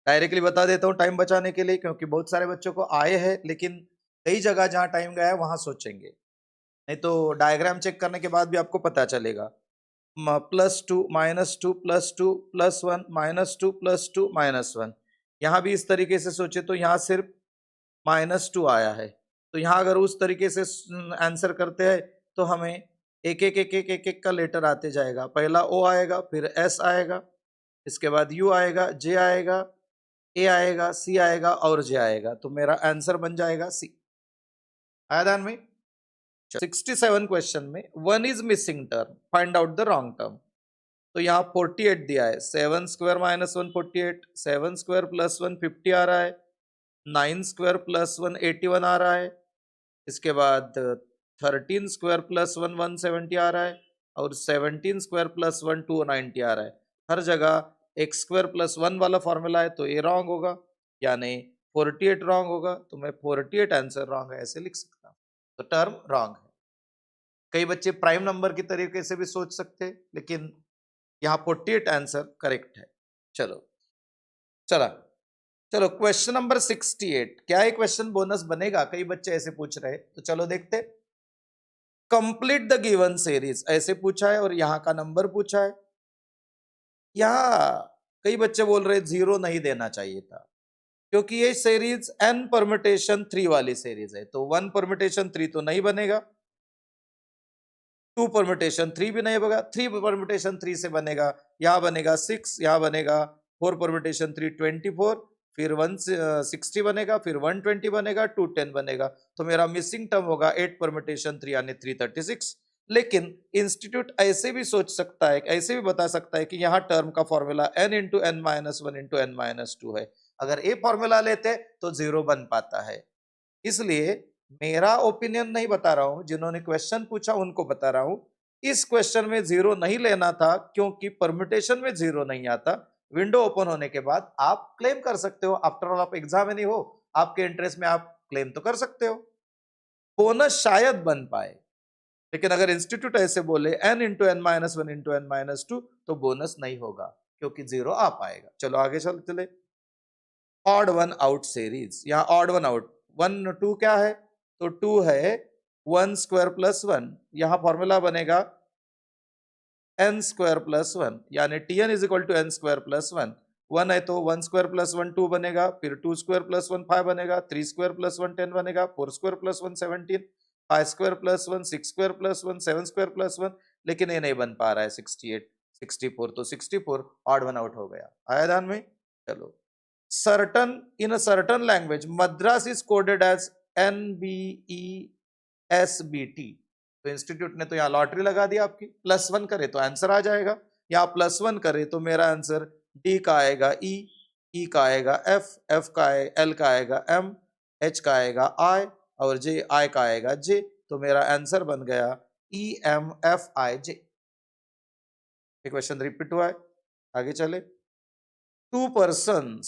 डायरेक्टली बता देता हूँ टाइम बचाने के लिए, क्योंकि बहुत सारे बच्चों को आए हैं लेकिन कई जगह जहां टाइम गया है वहां सोचेंगे, नहीं तो डायग्राम चेक करने के बाद भी आपको पता चलेगा। +2 -2 +2 +1 -2 +2 -1, यहाँ भी इस तरीके से सोचे तो यहाँ सिर्फ -2 आया है, तो यहाँ अगर उस तरीके से आंसर करते हैं तो हमें एक एक एक एक एक एक का लेटर आते जाएगा। पहला O आएगा, फिर S आएगा, इसके बाद U आएगा, J आएगा, A आएगा, C आएगा और J आएगा, तो मेरा आंसर बन जाएगा C। आया ध्यान में? 67 क्वेश्चन में 1 is missing term, find out the wrong term. तो यहाँ 48 दिया है, 7 स्क्वायर -1 48, 7 स्क्वायर +1 50 आ रहा है, 9 स्क्वायर +1 81 आ रहा है, इसके बाद 13 स्क्वायर +1 170 आ रहा है, और 17 स्क्वायर +1 290 आ रहा है। हर जगह x स्क्वायर +1 वाला फॉर्मूला है तो ये रॉन्ग होगा, यानी 48 रॉन्ग होगा, तो मैं 48 आंसर रॉन्ग है ऐसे लिख सकता हूँ, तो टर्म रॉन्ग है। कई बच्चे प्राइम नंबर की तरीके से भी सोच सकते हैं, लेकिन यहाँ 48 आंसर करेक्ट है। चलो चला चलो क्वेश्चन नंबर 68, क्या ये क्वेश्चन बोनस बनेगा? कई बच्चे ऐसे पूछ रहे हैं, तो चलो देखते। कंप्लीट द गिवन सीरीज ऐसे पूछा है और यहाँ का नंबर पूछा है। यहाँ कई बच्चे बोल रहे 0 नहीं देना चाहिए था, क्योंकि ये सीरीज n परमिटेशन 3 वाली सीरीज है, तो 1 परमिटेशन 3 तो नहीं बनेगा, 2 परमिटेशन 3 भी नहीं बनेगा, 3 परमिटेशन 3 से बनेगा, यहाँ बनेगा 6, यहाँ बनेगा 4 परमिटेशन 3 24, फिर 160 बनेगा, फिर 120 बनेगा, 210 बनेगा, तो मेरा मिसिंग टर्म होगा 8 परमिटेशन 3 यानी 336। लेकिन इंस्टीट्यूट ऐसे भी सोच सकता है, ऐसे भी बता सकता है कि यहाँ टर्म का formula n into n minus 1 into n minus 2 है, अगर ये फॉर्मूला लेते तो 0 बन पाता है। इसलिए मेरा ओपिनियन नहीं बता रहा हूं, जिन्होंने क्वेश्चन पूछा उनको बता रहा हूं, इस क्वेश्चन में 0 नहीं लेना था, क्योंकि परम्यूटेशन में 0 नहीं आता। विंडो ओपन होने के बाद आप क्लेम कर सकते हो, आफ्टर ऑल आप एग्जाम में नहीं हो, आपके इंटरेस्ट में आप क्लेम तो कर सकते हो, बोनस शायद बन पाए। लेकिन अगर इंस्टीट्यूट ऐसे बोले n into n minus 1 into n minus 2, तो बोनस नहीं होगा, क्योंकि 0 आ पाएगा। चलो आगे चले। ऑड वन आउट सीरीज, यहाँ ऑड वन आउट 1 2 क्या है, तो 2 है 1 स्क्वायर +1, यहाँ फॉर्मूला बनेगा n स्क्वायर +1, यानी tn is equal to n square +1। 1 है तो 1 स्क्वायर +1 2 बनेगा, फिर 2 स्क्वायर +1 5 बनेगा, 3 स्क्वायर +1 10 बनेगा, 4 स्क्वायर +1 17, 5 स्क्वायर +1 6 स्क्वायर +1 7 स्क्वायर +1, लेकिन ये नहीं बन पा रहा है 68 64, तो 64 ऑड वन आउट हो गया। आया ध्यान में? चलो, certain in a certain language madras is coded as NBESBT, तो इंस्टीट्यूट ने तो यहाँ लॉटरी लगा दी आपकी, +1 करे तो आंसर आ जाएगा, यहाँ +1 करे तो मेरा आंसर D का आएगा E का आएगा F का L का आएगा M, H का आएगा I और I का आएगा J, तो मेरा आंसर बन गया EMFIJ। क्वेश्चन रिपीट हुआ है, आगे चले। 2 persons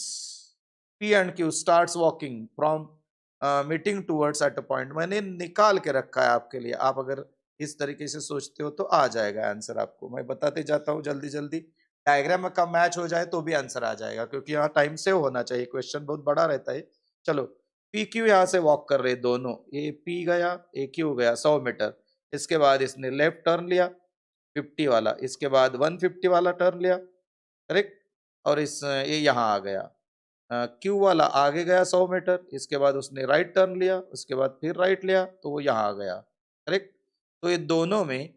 P and Q starts walking from meeting towards at a point, मैंने निकाल के रखा है आपके लिए, आप अगर इस तरीके से सोचते हो तो आ जाएगा आंसर आपको, मैं बताते जाता हूँ जल्दी जल्दी, डायग्राम का मैच हो जाए तो भी आंसर आ जाएगा, क्योंकि यहाँ टाइम सेव होना चाहिए, क्वेश्चन बहुत बड़ा रहता है। चलो, पी क्यू यहाँ से वॉक कर रहे दोनों, ये पी गया, ए क्यू गया 100 मीटर, इसके बाद इसने लेफ्ट टर्न लिया 50 वाला, इसके बाद 150 वाला टर्न लिया, करेक्ट, और ये यहाँ आ गया, क्यू वाला आगे गया 100 मीटर, इसके बाद उसने राइट टर्न लिया, उसके बाद फिर राइट लिया, तो वो यहाँ आ गया, करेक्ट। तो ये दोनों में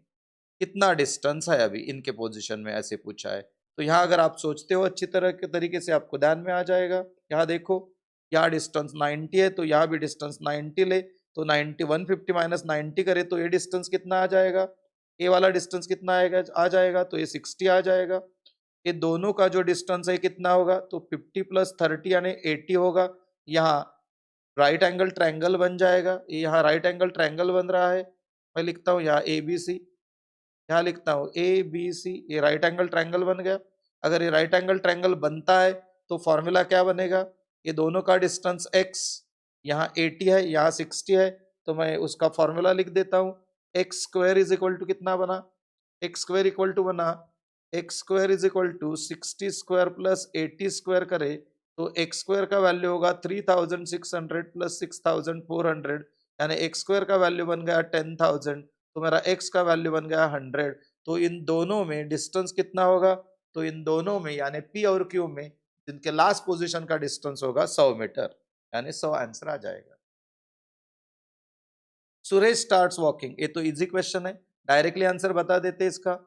कितना डिस्टेंस है अभी इनके पोजीशन में, ऐसे पूछा है। तो यहाँ अगर आप सोचते हो अच्छी तरह के तरीके से आपको ध्यान में आ जाएगा। यहाँ देखो, यहाँ डिस्टेंस 90 है, तो यहाँ भी डिस्टेंस 90 ले, तो 90 150 माइनस 90 करे तो ये डिस्टेंस कितना आ जाएगा, ये वाला डिस्टेंस कितना आएगा, आ जाएगा, तो ये 60 आ जाएगा। ये दोनों का जो डिस्टेंस है कितना होगा, तो 50 प्लस 30 यानी 80 होगा। यहाँ राइट एंगल ट्रायंगल बन जाएगा, ये यहाँ राइट एंगल ट्रायंगल बन रहा है। मैं लिखता हूँ यहाँ ABC, यहाँ लिखता हूँ ABC, ये राइट एंगल ट्रायंगल बन गया। अगर ये राइट एंगल ट्रायंगल बनता है तो फॉर्मूला क्या बनेगा, ये दोनों का डिस्टेंस x, यहाँ 80 है, यहाँ 60 है, तो मैं उसका फॉर्मूला लिख देता हूँ। X square is equal to कितना बना, एक्स स्क्वायर इक्वल टू बना, x square is equal to 60 square plus 80 square करे तो एक्स स्क्वायर का वैल्यू होगा 3600 प्लस 6400, यानी एक्स स्क्वायर का वैल्यू बन गया 10,000, तो मेरा x का वैल्यू बन गया 100। तो इन दोनों में डिस्टेंस कितना होगा, तो इन दोनों में यानी P और Q में जिनके लास्ट पोजीशन का डिस्टेंस होगा 100 मीटर, यानी 100 आंसर आ जाएगा। सुरेश स्टार्ट्स वॉकिंग, ये तो इजी क्वेश्चन है, डायरेक्टली आंसर बता देते इसका।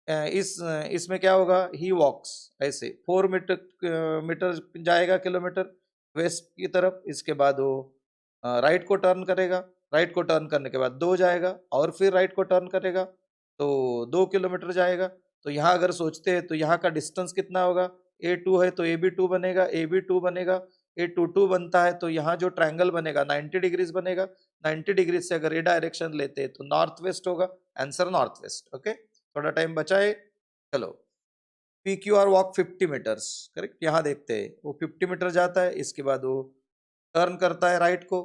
इसमें क्या होगा, ही वॉक्स, ऐसे 4 मीटर जाएगा किलोमीटर वेस्ट की तरफ, इसके बाद वो राइट को टर्न करेगा, राइट को टर्न करने के बाद 2 जाएगा और फिर राइट को टर्न करेगा, तो 2 किलोमीटर जाएगा। तो यहाँ अगर सोचते हैं तो यहाँ का डिस्टेंस कितना होगा, A2 है तो AB2 बनेगा, AB2 बनेगा, A22 बनता है, तो यहाँ जो ट्रायंगल बनेगा 90 डिग्रीज बनेगा, 90 डिग्रीज से अगर ये डायरेक्शन लेते हैं तो नॉर्थ वेस्ट होगा, आंसर नॉर्थ वेस्ट। ओके, थोड़ा टाइम बचा है, चलो। PQR वॉक 50 मीटर्स, करेक्ट, यहाँ देखते हैं वो 50 मीटर जाता है, इसके बाद वो टर्न करता है राइट को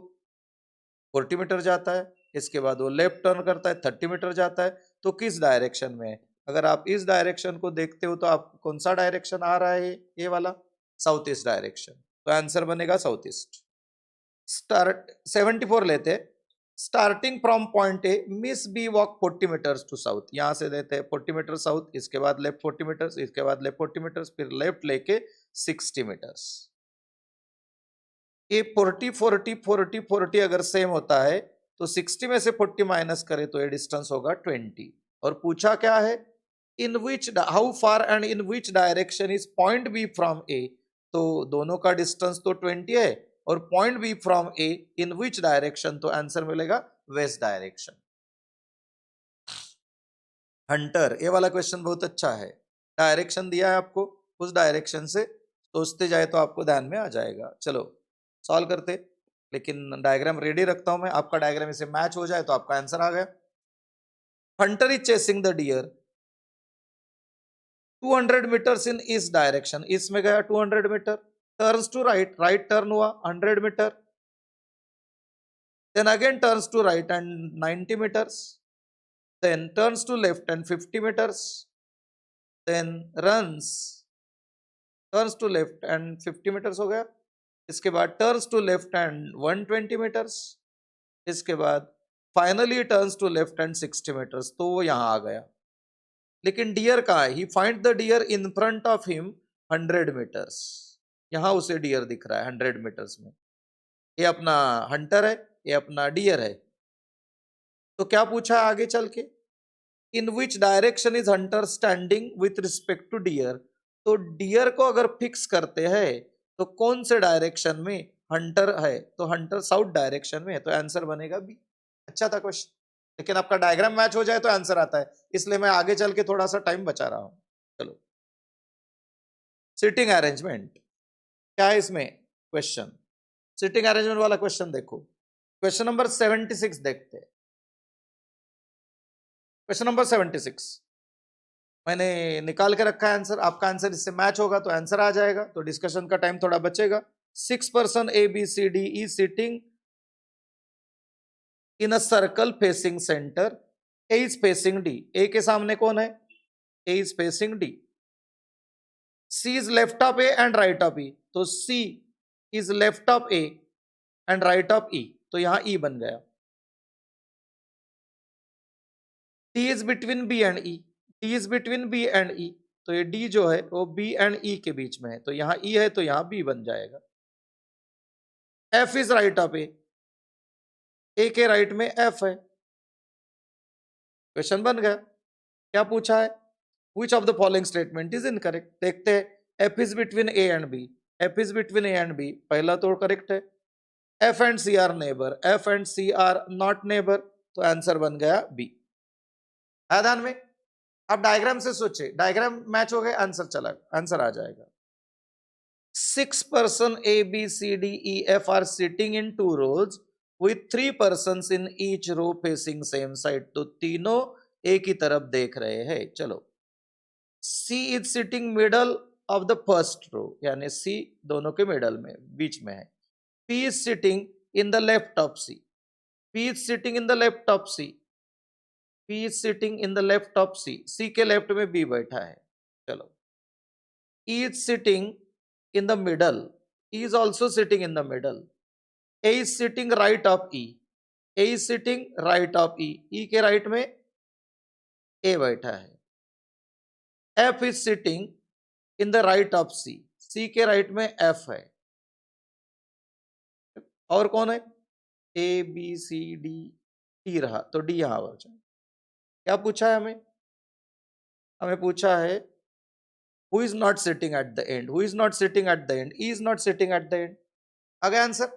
40 मीटर जाता है, इसके बाद वो लेफ्ट टर्न करता है 30 मीटर जाता है, तो किस डायरेक्शन में है। अगर आप इस डायरेक्शन को देखते हो तो आप कौन सा डायरेक्शन आ रहा है, ये वाला साउथ ईस्ट डायरेक्शन, तो आंसर बनेगा साउथ ईस्ट। स्टार्ट 74 लेते हैं, starting from point A Miss B walk 40 metres to south, यहां से देते हैं 40 मीटर साउथ, इसके बाद लेफ्ट 40 मीटर्स, इसके बाद लेफ्ट 40 मीटर्स, फिर लेफ्ट लेके 60 मीटर्स। ये 40 40 40 40 अगर सेम होता है तो 60 में से 40 माइनस करे तो ये डिस्टेंस होगा 20। और पूछा क्या है, in which how far and in which direction is point B from A, तो दोनों का डिस्टेंस तो 20 है, और point B from A in which direction, तो आंसर मिलेगा वेस्ट डायरेक्शन। हंटर, ये वाला क्वेश्चन बहुत अच्छा है, डायरेक्शन दिया है आपको, उस डायरेक्शन से सोचते जाए तो आपको ध्यान में आ जाएगा। चलो सॉल्व करते, लेकिन डायग्राम रेडी रखता हूं मैं, आपका डायग्राम इसे मैच हो जाए तो आपका आंसर आ गया। Hunter is chasing the deer 200 metres in इस डायरेक्शन, इसमें गया 200 metre, turns to right, right turn हुआ 100 metre, then again turns to right and 90 meters, then turns to left and 50 meters, then turns to left and 50 meters हो गया, इसके बाद turns to left and 120 metres, इसके बाद finally turns to left and 60 metres, तो वो यहाँ आ गया। लेकिन डियर कहाँ है, he find the deer in front of him 100 metres, यहाँ उसे डियर दिख रहा है 100 मीटर्स में, ये अपना हंटर है, ये अपना डियर है। तो क्या पूछा आगे चल के, in which direction is hunter standing with respect to deer, तो डियर को अगर फिक्स करते हैं तो कौन से डायरेक्शन में हंटर है, तो हंटर साउथ डायरेक्शन में है, तो आंसर बनेगा बी। अच्छा था क्वेश्चन, लेकिन आपका डायग्राम मैच हो जाए तो आंसर आता है, इसलिए मैं आगे चल के थोड़ा सा टाइम बचा रहा हूं। चलो, सिटिंग अरेंजमेंट क्या है इसमें क्वेश्चन, सिटिंग अरेंजमेंट वाला क्वेश्चन देखो, क्वेश्चन नंबर 76 देखते हैं। क्वेश्चन नंबर 76 मैंने निकाल के रखा है आंसर, आपका आंसर इससे मैच होगा तो आंसर आ जाएगा, तो डिस्कशन का टाइम थोड़ा बचेगा। 6 person ABCD is sitting in a circle facing centre, A is facing D, A के सामने कौन है, A is facing D, C is left of A and right of E, तो C is left of A and right of E, तो यहां E बन गया। D is between B and E, D is between B and E, तो ये D जो है वो बी एंड ई के बीच में है, तो यहाँ ई है तो यहाँ बी बन जाएगा। एफ इज राइट ऑफ ए के राइट में एफ है, क्वेश्चन बन गया। क्या पूछा है, which of the following statement is incorrect, देखते हैं। F is between A and B, F is between A and B, पहला तो करेक्ट है। F and C are neighbour, F and C are not neighbour, तो answer बन गया B. है ध्यान में? अब डायग्राम से सोचे, डायग्राम मैच हो गए, आंसर चला, आंसर आ जाएगा। 6 person A, B, C, D, E, F are sitting in 2 rows with 3 persons in each row facing same side, तो तीनों एक ही तरफ देख रहे हैं। चलो, C is sitting middle of the first row, यानी C दोनों के मिडल में, बीच में है। P is sitting in the left of C, P is sitting in the left of C, P is sitting in the left of C, C के left में B बैठा है। चलो, E is sitting in the middle, E is also sitting in the middle, A is sitting right of E, A is sitting right of E, E के right में A बैठा है। F is sitting in the right of C, C के right में F है। और कौन है? A, B, C, D, D रहा, तो D यहां आ जाए। क्या पूछा है हमें? हमें पूछा है who is not sitting at the end, who is not sitting at the end, E is not sitting at the end। आ गया आंसर?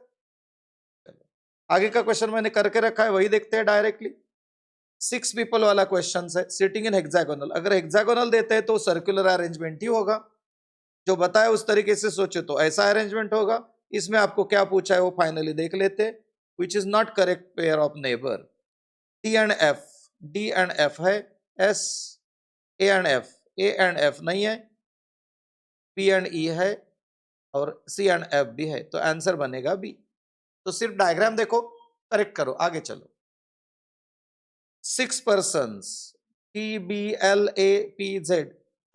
आगे का क्वेश्चन मैंने करके रखा है, वही देखते हैं डायरेक्टली। 6 पीपल वाला क्वेश्चन है, सिटिंग इन हेक्सागोनल। अगर हेक्सागोनल देते हैं तो सर्कुलर अरेंजमेंट ही होगा, जो बताया उस तरीके से सोचे तो ऐसा अरेंजमेंट होगा। इसमें आपको क्या पूछा है वो फाइनली देख लेते हैं। Which is not correct pair of neighbour, D and F, D and F है, S A and F, A and F नहीं है, पी एंड ई है, और सी एंड एफ भी है, तो आंसर बनेगा बी। तो सिर्फ डायग्राम देखो, करेक्ट करो, आगे चलो। 6 persons T, B, L, A, P, Z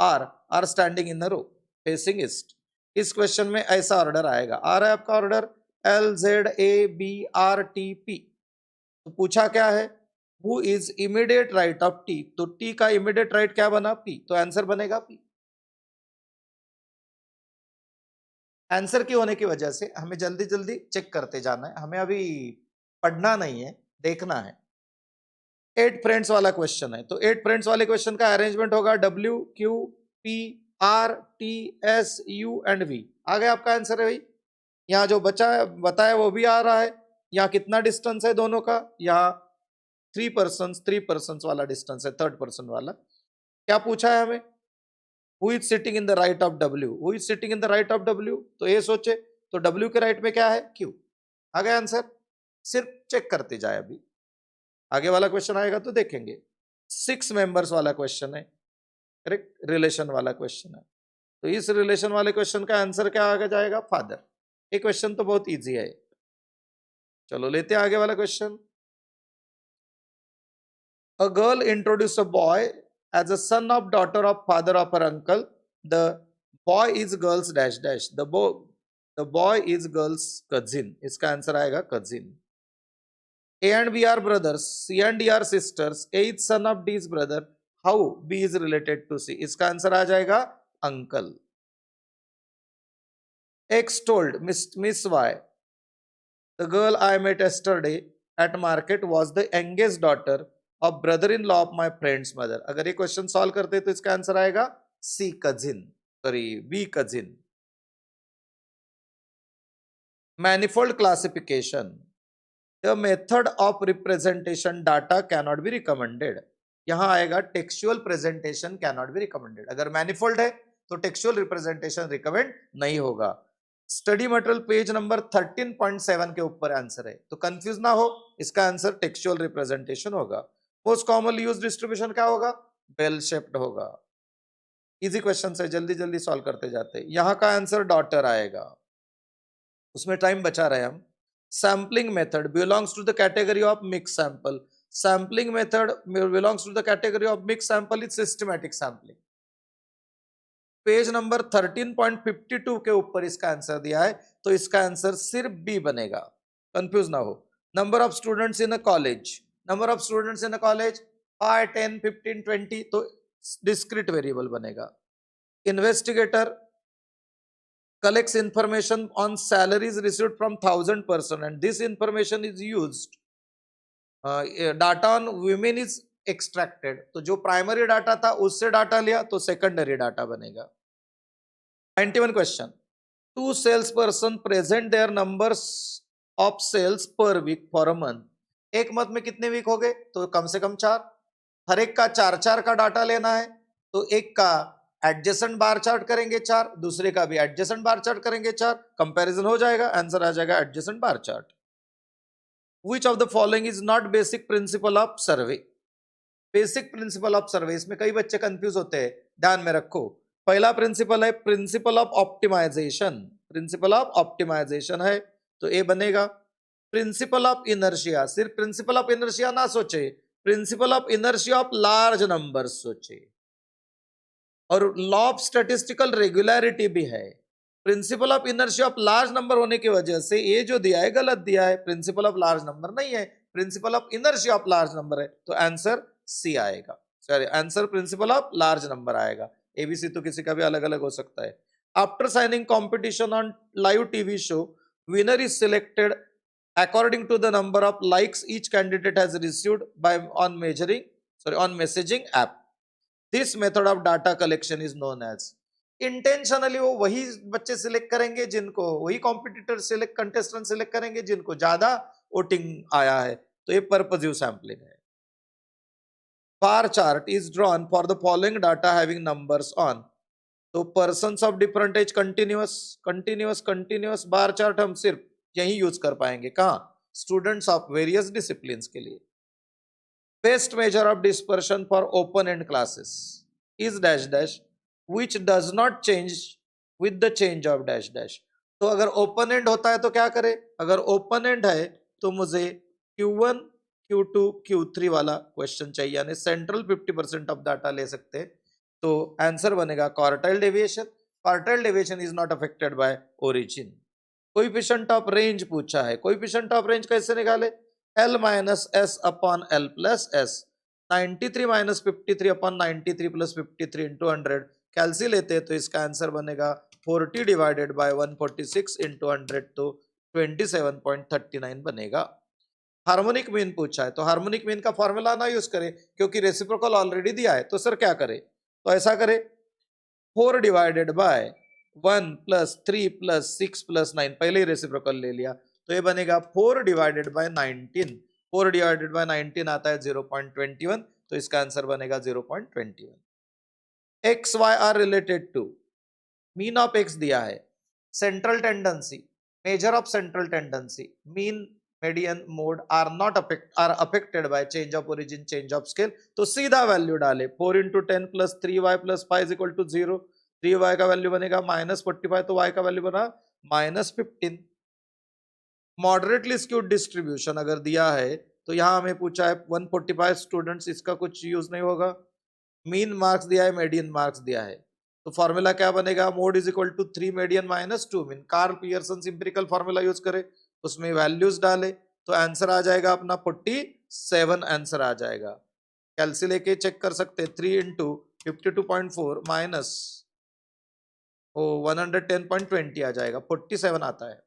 are standing in a row facing east। इस क्वेश्चन में ऐसा ऑर्डर आएगा, आ रहा है आपका order L, Z, A, B, R, T, P। तो पूछा क्या है, who is immediate right of T, तो T का immediate right क्या बना? P, तो आंसर बनेगा P। आंसर की होने की वजह से हमें जल्दी जल्दी चेक करते जाना है, हमें अभी पढ़ना नहीं है, देखना है। 8 फ्रेंड्स वाला क्वेश्चन है, तो 8 फ्रेंड्स वाले क्वेश्चन का अरेंजमेंट होगा W, Q, P, R, T, S, U and V। आ गया आपका आंसर है भाई। यहाँ जो बचा है बताया वो भी आ रहा है। यहाँ कितना डिस्टेंस है दोनों का? यहाँ 3 persons वाला डिस्टेंस है, थर्ड पर्सन वाला। क्या पूछा है हमें? Who is sitting in the right of W? Who is sitting in the right of W? तो ये सोचे तो W के राइट में क्या है? Q। आ गया आंसर, सिर्फ चेक करते जाए। अभी आगे वाला क्वेश्चन आएगा तो देखेंगे। 6 मेंबर्स वाला क्वेश्चन है, करेक्ट, रिलेशन वाला क्वेश्चन है। तो इस रिलेशन वाले क्वेश्चन का आंसर क्या आगे जाएगा? फादर। ये क्वेश्चन तो बहुत इजी है। चलो लेते हैं आगे वाला question. A girl introduce a boy as a son of daughter of father of her uncle, the boy is girl's dash dash, the boy is girl's cousin। इसका आंसर आएगा cousin। A and B are brothers, C and D are sisters, A is son of D's brother, how B is related to C? इसका answer आ जाएगा uncle। X told Miss Y, the girl I met yesterday at market was the youngest daughter of brother-in-law of my friend's mother। अगर ये question solve करते तो इसका answer आएगा C cousin, sorry B cousin। Manifold classification, the method of representation data cannot be recommended। यहां आएगा textual presentation cannot be recommended। अगर manifold है तो टेक्सचुअल रिप्रेजेंटेशन रिकमेंड नहीं होगा। स्टडी मटेरियल पेज नंबर 13.7 के ऊपर आंसर है, तो कंफ्यूज ना हो, इसका आंसर टेक्सचुअल रिप्रेजेंटेशन होगा। मोस्ट कॉमनली यूज डिस्ट्रीब्यूशन क्या होगा? बेल शेप्ड होगा। इजी क्वेश्चन है, जल्दी जल्दी सॉल्व करते जाते हैं। यहां का आंसर डॉटर आएगा, उसमें टाइम बचा रहे हम। Sampling method belongs to the category of mix sample, sampling method belongs to the category of mix sample is systematic sampling. Page number 13.52 के ऊपर इसका आंसर दिया है, तो इसका आंसर सिर्फ बी बनेगा, कंफ्यूज ना हो। Number of students in a college, number of students in a college 5, 10, 15, 20 तो डिस्क्रीट वेरिएबल बनेगा. Investigator collects information on salaries received from 1,000 person and this information is used. Data on women is extracted. तो जो primary data था उससे data लिया तो secondary data बनेगा. 91 question. 2 salesperson present their numbers of sales per week for a month. एक month में कितने वीक हो गए? तो कम से कम 4. हर एक का 4 का डाटा लेना है तो एक का एडजेसेंट बार चार्ट करेंगे 4, दूसरे का भी एडजेसेंट बार चार्ट करेंगे 4, कंपैरिजन हो जाएगा, आंसर आ जाएगा adjacent bar chart. Which of the following is not basic principle of survey? Basic principle of सर्वे. इसमें कई बच्चे कंफ्यूज होते हैं, ध्यान में रखो. पहला प्रिंसिपल है principle of optimisation. Principle of optimisation है तो ए बनेगा. प्रिंसिपल ऑफ इनर्शिया, सिर्फ प्रिंसिपल ऑफ इनर्शिया ना सोचे, principle of inertia of large number सोचे. और लॉ ऑफ स्टैटिस्टिकल रेगुलरिटी भी है. Principle of inertia of large number होने की वजह से ये जो दिया है गलत दिया है, प्रिंसिपल ऑफ लार्ज नंबर नहीं है, principle of inertia of large number है, तो आंसर सी आएगा. Sorry, answer principle of large number आएगा. एबीसी तो किसी का भी अलग अलग हो सकता है. After signing competition on live TV show, winner is selected according to the number of likes each candidate has received by on messaging app. This method of data collection is known as. Intentionally वो वही बच्चे select करेंगे जिनको, वही competitor select, contestant select करेंगे जिनको ज्यादा voting आया है, तो ये पर्पजिव सैंपलिंग है. Bar chart is drawn for the following data having numbers on. तो persons of different age continuous bar chart हम सिर्फ यही यूज कर पाएंगे. कहां? स्टूडेंट्स ऑफ वेरियस डिसिप्लिन्स के लिए. Best measure of dispersion for open and classes is dash dash which does not change with the change of dash dash. तो अगर ओपन एंड होता है तो क्या करे? अगर ओपन एंड है तो मुझे Q1, Q2, Q3 वाला क्वेश्चन चाहिए, यानी सेंट्रल 50% ऑफ डाटा ले सकते हैं. तो आंसर बनेगा quartile deviation. Quartile deviation is not affected by origin. Coefficient of range पूछा है. कोएफिशिएंट ऑफ रेंज कैसे निकाले? L minus S upon L plus S. 93 minus 53 upon 93 plus 53 into 100 कैलसी लेते तो इसका आंसर बनेगा 40 डिवाइडेड बाय 146 इंटू 100 तो 27.39 बनेगा. हार्मोनिक मीन पूछा है तो हार्मोनिक मीन का फॉर्मूला ना यूज करें क्योंकि रेसिप्रोकल ऑलरेडी दिया है. तो सर क्या करे? तो ऐसा करे 4 divided by 1 plus 3 plus 6 plus 9, पहले ही रेसिप्रोकल ले लिया तो ये बनेगा 4 डिवाइडेड बाय 19. 4 डिवाइडेड बाय 19 आता है 0.21, तो इसका आंसर बनेगा 0.21. X y are related to. Mean of x दिया है, central tendency, measure of central tendency, mean, median, mode are affected by change of origin, change of scale. तो सीधा value डाले 4 into 10 plus 3y plus 5 is equal to 0. 3y का value बनेगा -45, तो y का value बना -15. मॉडरेटली स्क्यूड डिस्ट्रीब्यूशन अगर दिया है तो यहां हमें पूछा है 145 स्टूडेंट्स, इसका कुछ यूज नहीं होगा. मीन मार्क्स दिया है, मीडियन मार्क्स दिया है, तो फॉर्मूला क्या बनेगा? Mode is equal to 3 median minus 2 mean. Karl Pearson empirical formula use करे, उसमें वैल्यूज डाले तो आंसर आ जाएगा अपना 47. आंसर आ जाएगा. कैलसी लेके चेक कर सकते. 3 इंटू 52.4 माइनस 110.20 आ जाएगा, 47 आता है.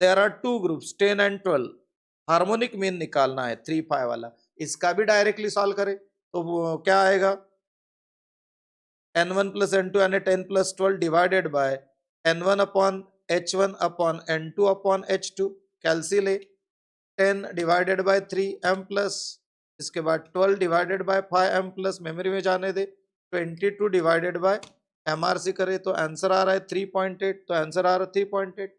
There are 2 groups 10 and 12. Harmonic mean निकालना है 3, 5 वाला. इसका भी डायरेक्टली सॉल्व करे तो क्या आएगा? n1 प्लस n2 यानी 10 plus 12 divided bye n1 upon h1 upon n2 upon h2. कैलसी ले 10 डिवाइडेड बाय 3 m प्लस, इसके बाद 12 divided by 5 m plus, memory में जाने दे, 22 डिवाइडेड बाय MRC करे तो आंसर आ रहा है 3.8. तो आंसर आ रहा है 3.8.